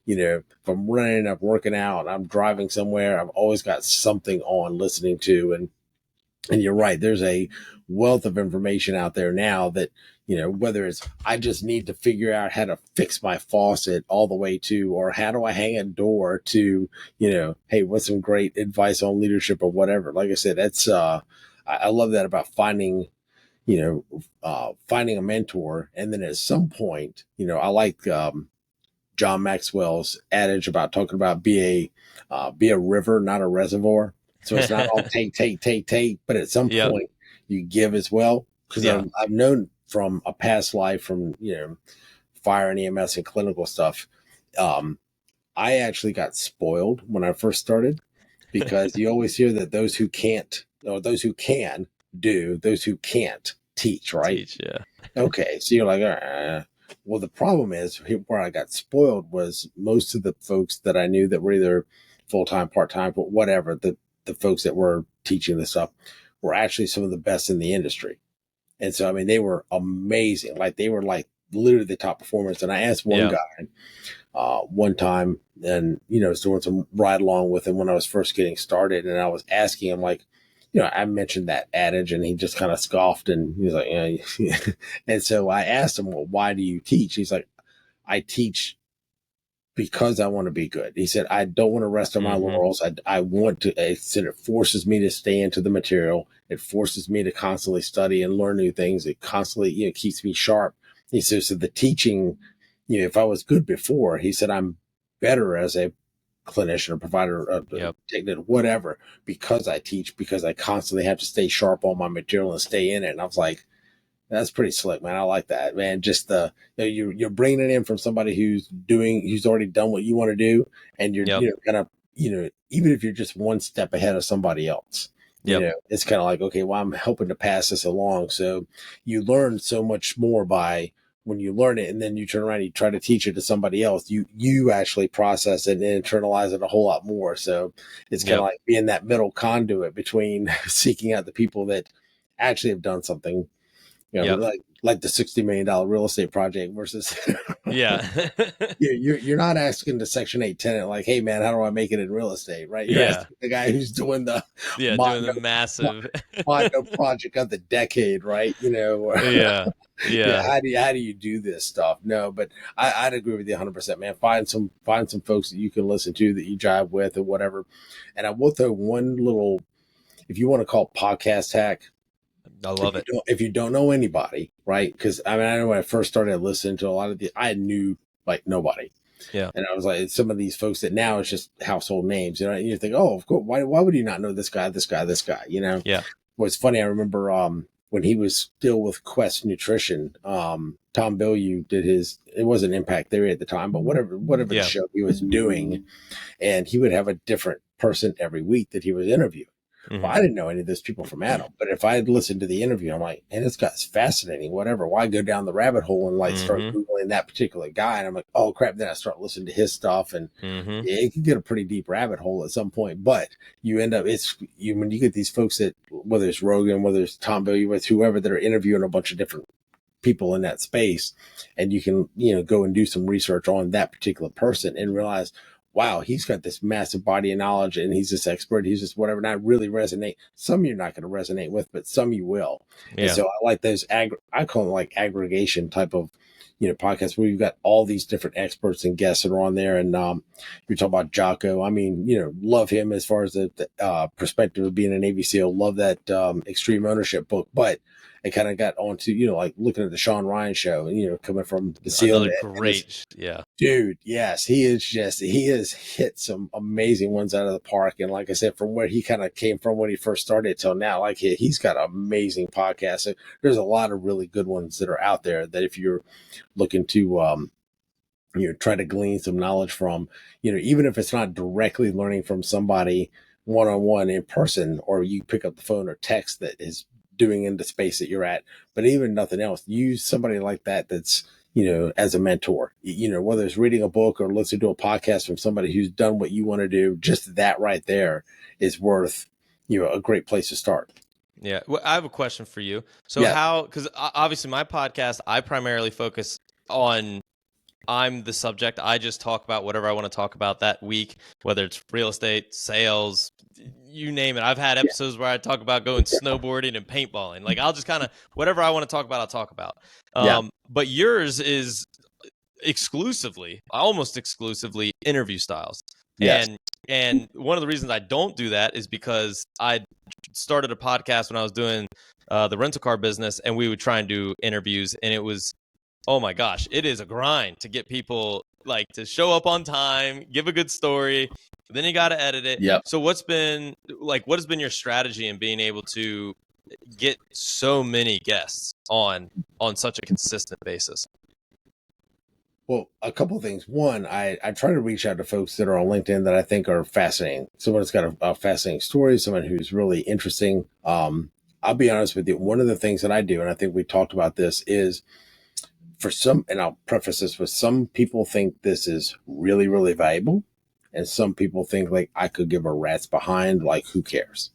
Speaker 1: if I'm running, I'm working out, I'm driving somewhere, I've always got something on listening to. And you're right. There's a wealth of information out there now that, whether it's I just need to figure out how to fix my faucet all the way to, or how do I hang a door to, hey, what's some great advice on leadership or whatever. Like I said, that's I love that about finding a mentor. And then at some point, I like John Maxwell's adage about talking about be a river, not a reservoir. So it's not all take, but at some point you give as well. Because I've known from a past life, from fire and EMS and clinical stuff, I actually got spoiled when I first started, because you always hear that those who can't, or those who can do, those who can't teach, right? Okay, so you're like, well, the problem is where I got spoiled was most of the folks that I knew that were either full-time, part-time, but whatever, the folks that were teaching this stuff were actually some of the best in the industry. And so, I mean, they were amazing. Like they were like literally the top performers. And I asked one guy one time, and, was doing some ride along with him when I was first getting started. And I was asking him, like, I mentioned that adage, and he just kind of scoffed, and he was like, yeah. And so I asked him, well, why do you teach? He's like, I teach because I want to be good. He said, I don't want to rest on my laurels. I want to, he said, it forces me to stay into the material. It forces me to constantly study and learn new things. It constantly, keeps me sharp. He says, so the teaching, if I was good before, he said, I'm better as a clinician or provider, technician, whatever, because I teach, because I constantly have to stay sharp on my material and stay in it. And I was like, that's pretty slick, man. I like that, man. Just you're bringing it in from somebody who's already done what you want to do, and you're kind of even if you're just one step ahead of somebody else, it's kind of like, okay, well, I'm helping to pass this along. So you learn so much more by when you learn it, and then you turn around and you try to teach it to somebody else. You actually process it and internalize it a whole lot more. So it's kind of like being that middle conduit between seeking out the people that actually have done something. Like the $60 million real estate project versus you're not asking the Section 8 tenant, like, hey man, how do I make it in real estate, right? You're asking the guy who's doing the
Speaker 2: doing the massive
Speaker 1: project of the decade, right? How do you do this stuff? No, but I'd agree with you 100%, man. Find some folks that you can listen to, that you jive with, or whatever. And I will throw one little, if you want to call it podcast hack.
Speaker 2: I love it.
Speaker 1: If you don't know anybody, right? Because I know when I first started listening to a lot of I knew like nobody.
Speaker 2: Yeah.
Speaker 1: And I was like, some of these folks that now it's just household names, and you think, oh, of course, why would you not know this guy?
Speaker 2: Yeah.
Speaker 1: What's funny, I remember when he was still with Quest Nutrition, Tom Bilyeu did it wasn't Impact Theory at the time, but whatever the show he was doing, and he would have a different person every week that he was interviewing.
Speaker 2: Mm-hmm.
Speaker 1: Well, I didn't know any of those people from Adam, but if I had listened to the interview, I'm like, and this guy's fascinating, whatever. Why go down the rabbit hole and like start
Speaker 2: Mm-hmm.
Speaker 1: Googling that particular guy? And I'm like, oh crap. Then I start listening to his stuff, and
Speaker 2: Mm-hmm.
Speaker 1: yeah, it can get a pretty deep rabbit hole at some point, but you end up, when you get these folks that, whether it's Rogan, whether it's Tom Billy, with whoever, that are interviewing a bunch of different people in that space, and you can, go and do some research on that particular person and realize, wow, he's got this massive body of knowledge and he's this expert, he's just whatever, not really resonate. Some you're not going to resonate with, but some you will. And
Speaker 2: Yeah.
Speaker 1: so I like those I call them like aggregation type of podcasts where you've got all these different experts and guests that are on there. And you're talking about Jocko. I mean, love him as far as the perspective of being a Navy SEAL. Love that Extreme Ownership book, but I kind of got onto, like looking at the Sean Ryan show, and, coming from the SEAL.
Speaker 2: Another great, yeah.
Speaker 1: Dude, he has hit some amazing ones out of the park. And like I said, from where he kind of came from when he first started till now, like he's got amazing podcasts. So there's a lot of really good ones that are out there that if you're looking to, try to glean some knowledge from, even if it's not directly learning from somebody one-on-one in person, or you pick up the phone or text that is doing in the space that you're at, but even nothing else, use somebody like that that's, as a mentor, whether it's reading a book or listening to a podcast from somebody who's done what you want to do. Just that right there is worth, a great place to start.
Speaker 2: Yeah. Well, I have a question for you. So
Speaker 1: Yeah.
Speaker 2: because obviously my podcast, I primarily focus on, I'm the subject. I just talk about whatever I want to talk about that week, whether it's real estate, sales, you name it. I've had episodes where I talk about going snowboarding and paintballing. Like I'll just kind of, whatever I want to talk about, I'll talk about. But yours is almost exclusively interview styles.
Speaker 1: Yes.
Speaker 2: And one of the reasons I don't do that is because I started a podcast when I was doing the rental car business, and we would try and do interviews, and it was, oh my gosh, it is a grind to get people like to show up on time, give a good story, then you got to edit it.
Speaker 1: Yep.
Speaker 2: So what has been your strategy in being able to get so many guests on such a consistent basis?
Speaker 1: Well, a couple of things. One, I try to reach out to folks that are on LinkedIn that I think are fascinating. Someone that's got a fascinating story, someone who's really interesting. I'll be honest with you. One of the things that I do, and I think we talked about this, is for some, and I'll preface this with, some people think this is really, really valuable. And some people think like I could give a rat's behind, like who cares?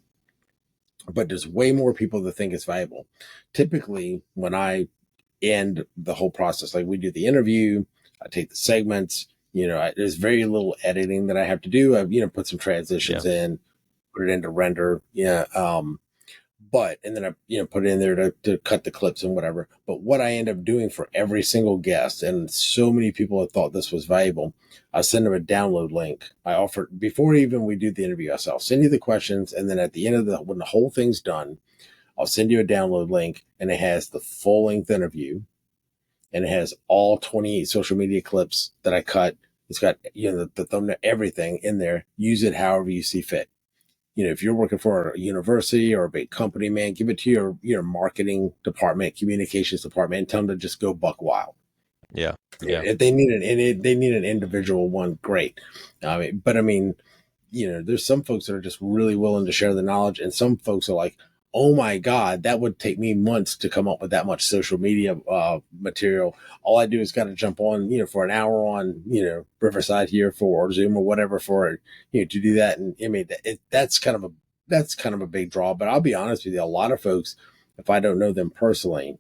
Speaker 1: But there's way more people that think it's valuable. Typically, when I end the whole process, like we do the interview, I take the segments, there's very little editing that I have to do. I've, put some transitions in, put it into render. And then I, put it in there to cut the clips and whatever. But what I end up doing for every single guest, and so many people have thought this was valuable, I send them a download link. I offer, before even we do the interview, I'll send you the questions. And then at the end of when the whole thing's done, I'll send you a download link, and it has the full length interview, and it has all 28 social media clips that I cut. It's got, the thumbnail, everything in there. Use it however you see fit. If you're working for a university or a big company, man, give it to your marketing department, communications department, and tell them to just go buck wild.
Speaker 2: Yeah.
Speaker 1: If they need an individual one, great. But there's some folks that are just really willing to share the knowledge, and some folks are like, oh my God, that would take me months to come up with that much social media material. All I do is got to jump on, for an hour on, Riverside here or Zoom or whatever for, to do that. And that's kind of a big draw. But I'll be honest with you, a lot of folks, if I don't know them personally,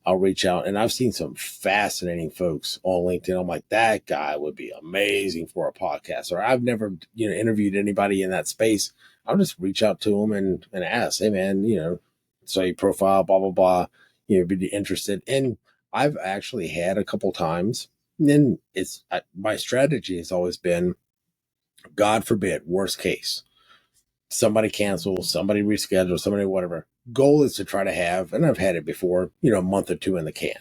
Speaker 1: I'll reach out, and I've seen some fascinating folks on LinkedIn. I'm like, that guy would be amazing for a podcast. Or I've never, interviewed anybody in that space. I'll just reach out to them and ask, hey man, saw your profile, blah, blah, blah, be interested. And I've actually had a couple times, and then my strategy has always been, God forbid, worst case, somebody cancels, somebody reschedules, somebody, whatever. Goal is to try to have, and I've had it before, a month or two in the can.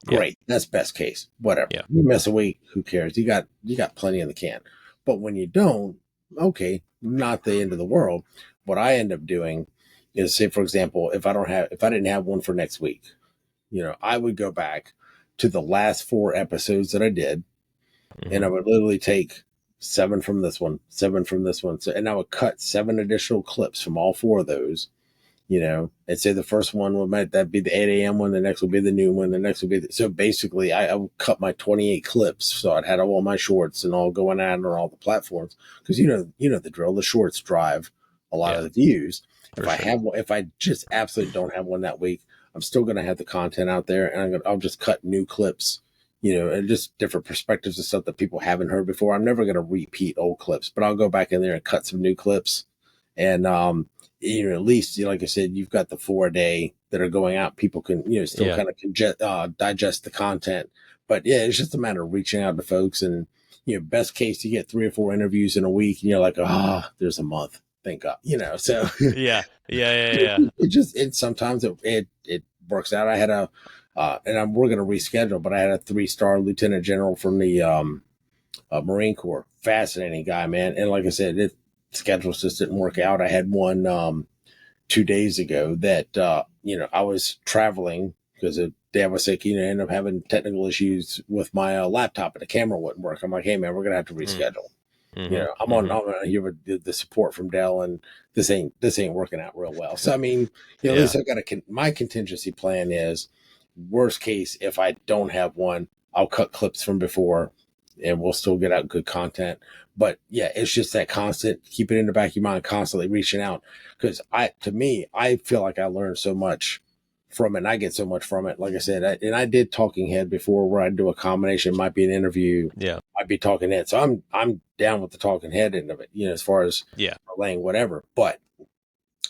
Speaker 1: Great. That's best case. Whatever.
Speaker 2: Yeah.
Speaker 1: You miss a week, who cares? You got plenty in the can. But when you don't, okay, not the end of the world. What I end up doing is, say, for example, if I didn't have one for next week, I would go back to the last 4 episodes that I did, and I would literally take 7 from this one, 7 from this one. So, and I would cut 7 additional clips from all 4 of those, and say the first one might that be the 8 a.m. one, the next will be the noon one, the next will be so basically I would cut my 28 clips. So I'd had all my shorts and all going out on all the platforms because the drill, the shorts drive a lot of the views. If I just absolutely don't have one that week, I'm still going to have the content out there, and I'll just cut new clips, and just different perspectives of stuff that people haven't heard before. I'm never going to repeat old clips, but I'll go back in there and cut some new clips. And, at least, like I said, you've got the 4 a day that are going out. People can, still kind of digest the content. But yeah, it's just a matter of reaching out to folks. And, best case, you get 3 or 4 interviews in a week, and you're like, there's a month. Thank God, so
Speaker 2: yeah.
Speaker 1: Sometimes it works out. I had we're going to reschedule, but I had a 3-star lieutenant general from the Marine Corps. Fascinating guy, man. And like I said, schedule just didn't work out. I had one 2 days ago that I was traveling because Dad was sick. Ended up having technical issues with my laptop, and the camera wouldn't work. I'm like, hey man, we're gonna have to reschedule. I'm on here with the support from Dell, and this ain't working out real well. So I mean, at least I got my contingency plan is worst case if I don't have one, I'll cut clips from before, and we'll still get out good content. But yeah, it's just that constant, keep it in the back of your mind, constantly reaching out. Because I feel like I learned so much from it, and I get so much from it. Like I said, I did talking head before, where I do a combination, might be an interview, might be talking head. So I'm down with the talking head end of it, as far as relaying whatever. But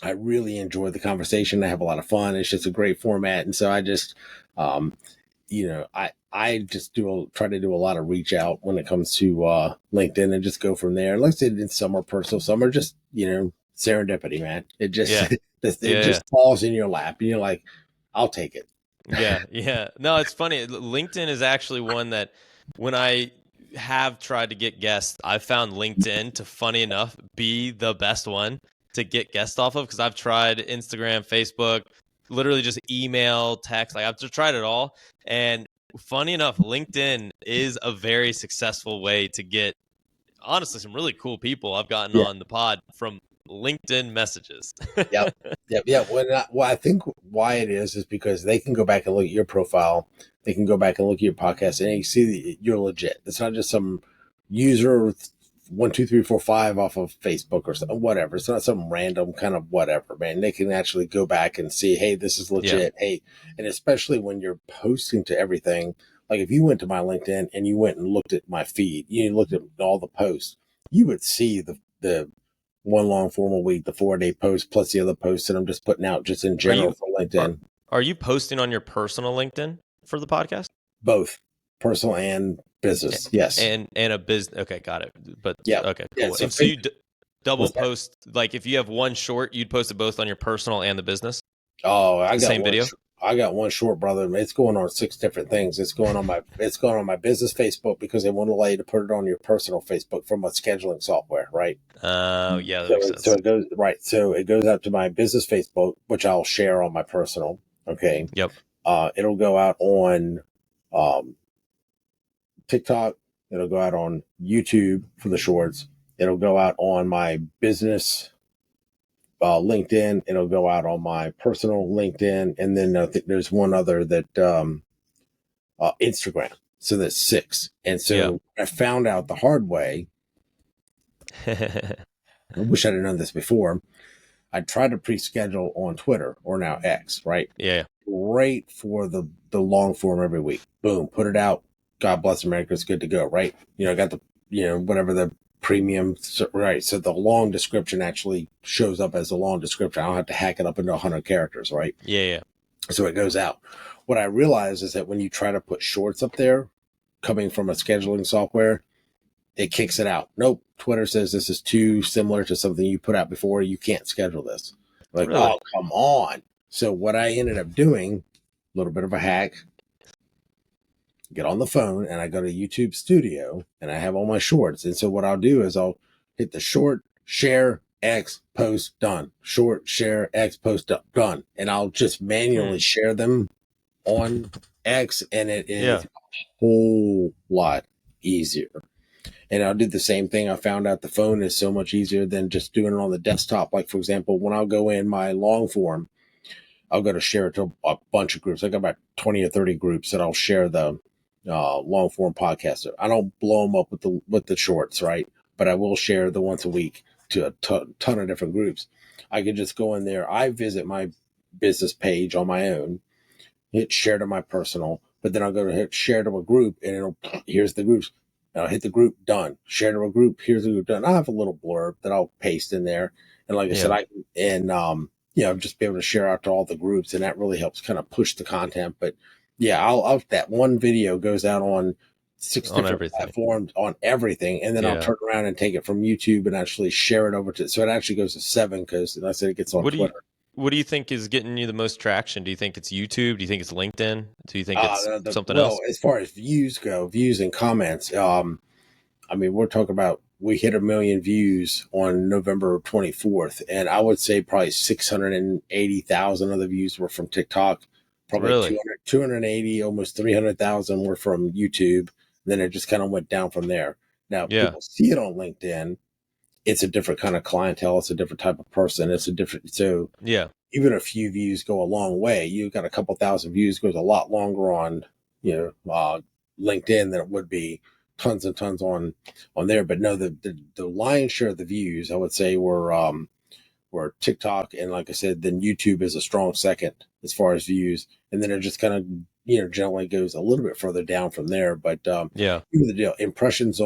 Speaker 1: I really enjoy the conversation. I have a lot of fun. It's just a great format, and so I just, I just try to do a lot of reach out when it comes to LinkedIn, and just go from there. Like I said, some are personal, some are just serendipity, man. It just just falls in your lap, and you're like, I'll take it.
Speaker 2: Yeah. No, it's funny. LinkedIn is actually one that when I have tried to get guests, I've found LinkedIn to, funny enough, be the best one to get guests off of, because I've tried Instagram, Facebook, literally just email, text. Like I've just tried it all. And funny enough, LinkedIn is a very successful way to get, honestly, some really cool people I've gotten on the pod from LinkedIn messages.
Speaker 1: Yep. Well, I think why it is because they can go back and look at your profile. They can go back and look at your podcast, and you see that you're legit. It's not just some user 1, 2, 3, 4, 5 off of Facebook or something, whatever. It's not some random kind of whatever, man. They can actually go back and see, hey, this is legit. Hey, and especially when you're posting to everything, like if you went to my LinkedIn and you went and looked at my feed, you looked at all the posts, you would see the one long formal week, the 4-day post, plus the other posts that I'm just putting out just in general for LinkedIn.
Speaker 2: Are you posting on your personal LinkedIn for the podcast?
Speaker 1: Both personal and business. Yes.
Speaker 2: And a business. Okay. Got it. But okay, cool.
Speaker 1: So,
Speaker 2: and so you double post, like if you have one short, you'd post it both on your personal and the business?
Speaker 1: Oh, I got
Speaker 2: same video.
Speaker 1: I got one short, brother. It's going on 6 different things. It's going on my business Facebook because they won't allow you to put it on your personal Facebook from a scheduling software, right?
Speaker 2: Oh, yeah, that makes sense.
Speaker 1: So it goes right. So it goes out to my business Facebook, which I'll share on my personal. Okay.
Speaker 2: Yep.
Speaker 1: It'll go out on TikTok. It'll go out on YouTube for the shorts. It'll go out on my business LinkedIn. It'll go out on my personal LinkedIn, and then I think there's one other that Instagram. So that's 6. And so I found out the hard way. I wish I'd have known this before. I tried to pre-schedule on Twitter, or now X, right?
Speaker 2: Yeah.
Speaker 1: Great for the long form every week. Boom, put it out. God bless America. It's good to go, right? I got the whatever the premium, right? So the long description actually shows up as a long description. I don't have to hack it up into 100 characters, right?
Speaker 2: Yeah.
Speaker 1: So it goes out. What I realize is that when you try to put shorts up there, coming from a scheduling software, it kicks it out. Nope. Twitter says this is too similar to something you put out before. You can't schedule this. Like, really? Oh, come on. So what I ended up doing, a little bit of a hack, get on the phone and I go to YouTube Studio and I have all my shorts. And so what I'll do is I'll hit the short, share, X, post, done. Short, share, X, post, done. And I'll just manually share them on X, and it is a whole lot easier. And I'll do the same thing. I found out the phone is so much easier than just doing it on the desktop. Like, for example, when I'll go in my long form, I'll go to share it to a bunch of groups. I got about 20 or 30 groups that I'll share the long form podcast. I don't blow them up with the shorts, right? But I will share the once a week to a ton of different groups. I can just go in there. I visit my business page on my own, hit share to my personal, but then I'll go to hit share to a group, and it'll here's the groups. I'll hit the group, done. Share to a group, here's the group, done. I have a little blurb that I'll paste in there, and like I said,
Speaker 2: Yeah.
Speaker 1: I and just be able to share out to all the groups, and that really helps kind of push the content. But yeah, I'll that one video goes out on 6
Speaker 2: On
Speaker 1: different
Speaker 2: everything.
Speaker 1: platforms on everything, and then I'll
Speaker 2: Yeah.
Speaker 1: turn around and take it from YouTube and actually share it over to. So it actually goes to 7 because I said it gets on
Speaker 2: What do you
Speaker 1: Twitter.
Speaker 2: what do you think is getting you the most traction? Do you think it's YouTube? Do you think it's LinkedIn? Do you think it's something else?
Speaker 1: Well, as far as views go, views and comments, I mean, we're talking about we hit 1 million views on November 24th, and I would say probably 680,000 of the views were from TikTok, probably
Speaker 2: Really?
Speaker 1: 280, almost 300,000 were from YouTube. Then it just kind of went down from there. Now,
Speaker 2: Yeah.
Speaker 1: people see it on LinkedIn. It's a different kind of clientele. It's a different type of person. It's a different, so
Speaker 2: Yeah.
Speaker 1: even a few views go a long way. You got a couple thousand views goes a lot longer on, LinkedIn than it would be tons and tons on there. But no, the lion's share of the views I would say were TikTok, and like I said, then YouTube is a strong second as far as views, and then it just kind of generally goes a little bit further down from there. But
Speaker 2: Yeah.
Speaker 1: the deal, impressions,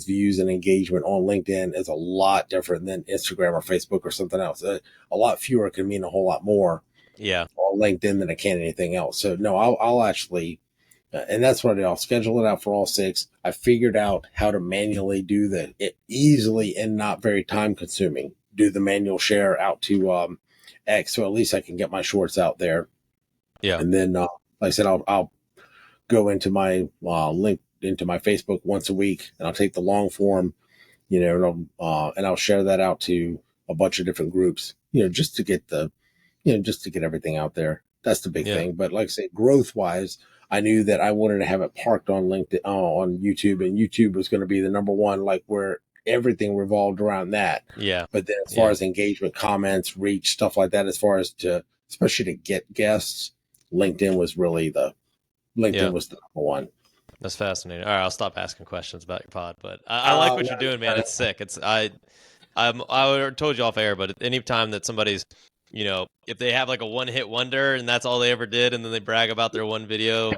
Speaker 1: views, and engagement on LinkedIn is a lot different than Instagram or Facebook or something else. A lot fewer can mean a whole lot more
Speaker 2: Yeah.
Speaker 1: on LinkedIn than it can anything else. So no, I'll actually, and that's what I do. I'll schedule it out for all 6. I figured out how to manually do it easily and not very time consuming. Do the manual share out to X, so at least I can get my shorts out there.
Speaker 2: Yeah.
Speaker 1: And then, like I said, I'll go into my link into my Facebook once a week, and I'll take the long form, and I'll share that out to a bunch of different groups, just to get just to get everything out there. That's the big
Speaker 2: Yeah.
Speaker 1: thing. But like I say, growth wise, I knew that I wanted to have it parked on LinkedIn, on YouTube, and YouTube was going to be the number one, like where everything revolved around that.
Speaker 2: Yeah.
Speaker 1: But then as far
Speaker 2: Yeah.
Speaker 1: as engagement, comments, reach, stuff like that, as far as especially to get guests, LinkedIn was really the
Speaker 2: Yeah.
Speaker 1: LinkedIn was the number one.
Speaker 2: That's fascinating. All right, I'll stop asking questions about your pod, but I like what
Speaker 1: No,
Speaker 2: you're doing, man. It's sick. I told you off air, but anytime that somebody's, if they have like a one-hit wonder and that's all they ever did, and then they brag about their one video,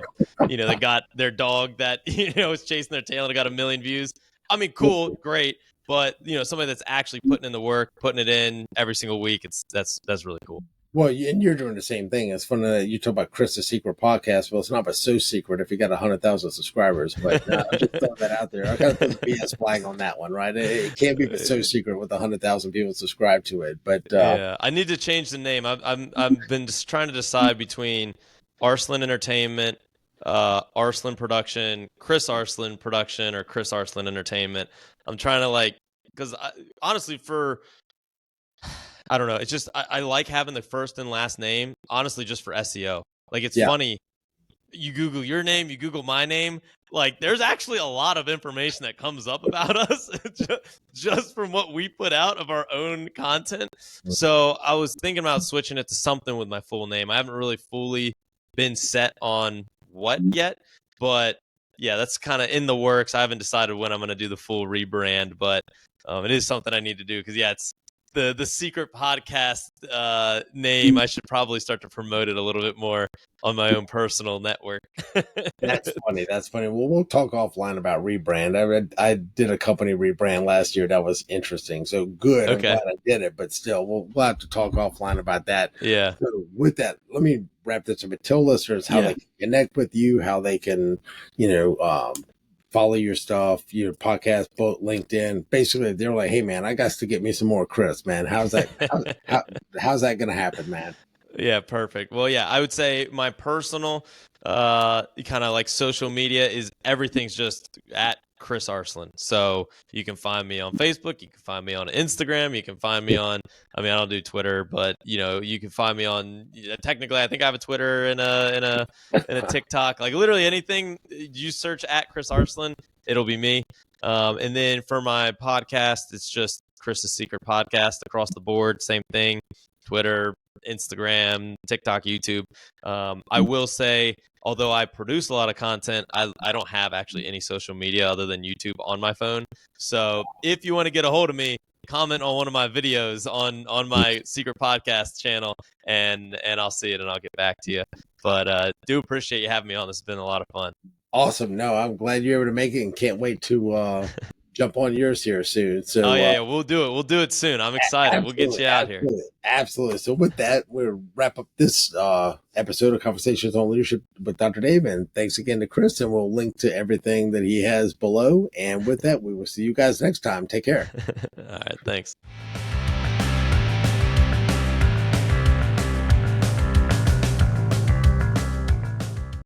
Speaker 2: they got their dog that was chasing their tail and it got 1 million views. I mean, cool, great, but somebody that's actually putting in the work, putting it in every single week, that's really cool.
Speaker 1: well, and you're doing the same thing. It's funny that you talk about Chris's secret podcast. Well, it's not but so secret if you got 100,000 subscribers. But I just throw that out there. I got to put the BS flag on that one, right? It can't be but so secret with 100,000 people subscribe to it. But
Speaker 2: Yeah, I need to change the name. I've been just trying to decide between Arslan Entertainment, Arslan Production, Chris Arslan Production, or Chris Arslan Entertainment. I'm trying to because honestly, I don't know. It's just I like having the first and last name. Honestly, just for SEO. Like it's
Speaker 1: yeah,
Speaker 2: funny. You Google your name, you Google my name. Like there's actually a lot of information that comes up about us just from what we put out of our own content. So I was thinking about switching it to something with my full name. I haven't really fully been set on what yet, but yeah, that's kind of in the works. I haven't decided when I'm going to do the full rebrand, but it is something I need to do because yeah, it's the secret podcast name. I should probably start to promote it a little bit more on my own personal network.
Speaker 1: that's funny. That's funny. Well, we'll talk offline about rebrand. I did a company rebrand last year that was interesting. So good. I'm
Speaker 2: Okay.
Speaker 1: glad I did it. But still, we'll have to talk offline about that.
Speaker 2: Yeah.
Speaker 1: So with that, let me wrap this up. Tell listeners how
Speaker 2: Yeah.
Speaker 1: they can connect with you, how they can, follow your stuff, your podcast, both LinkedIn. Basically, they're like, "Hey, man, I got to get me some more Chris, man. How's that? How's that going to happen, man?"
Speaker 2: Yeah, perfect. Well, yeah, I would say my personal kind of like social media is everything's just at Chris Arslan. So you can find me on Facebook, you can find me on Instagram, you can find me on I don't do Twitter, but you can find me on technically I think I have a Twitter and a TikTok. Like literally anything you search at Chris Arslan, it'll be me. And then for my podcast, it's just Chris's Secret Podcast across the board. Same thing, Twitter, Instagram, TikTok, YouTube. I will say, although I produce a lot of content, I don't have actually any social media other than YouTube on my phone. So if you want to get a hold of me, comment on one of my videos on my Secret Podcast channel, and I'll see it and I'll get back to you. But do appreciate you having me on. This has been a lot of fun.
Speaker 1: Awesome. No, I'm glad you're able to make it and can't wait to jump on yours here soon. So
Speaker 2: oh yeah, we'll do it. We'll do it soon. I'm excited. We'll get you out here.
Speaker 1: Absolutely. So with that, we'll wrap up this episode of Conversations on Leadership with Dr. Dave. And thanks again to Chris. And we'll link to everything that he has below. And with that, we will see you guys next time. Take care.
Speaker 2: All right. Thanks.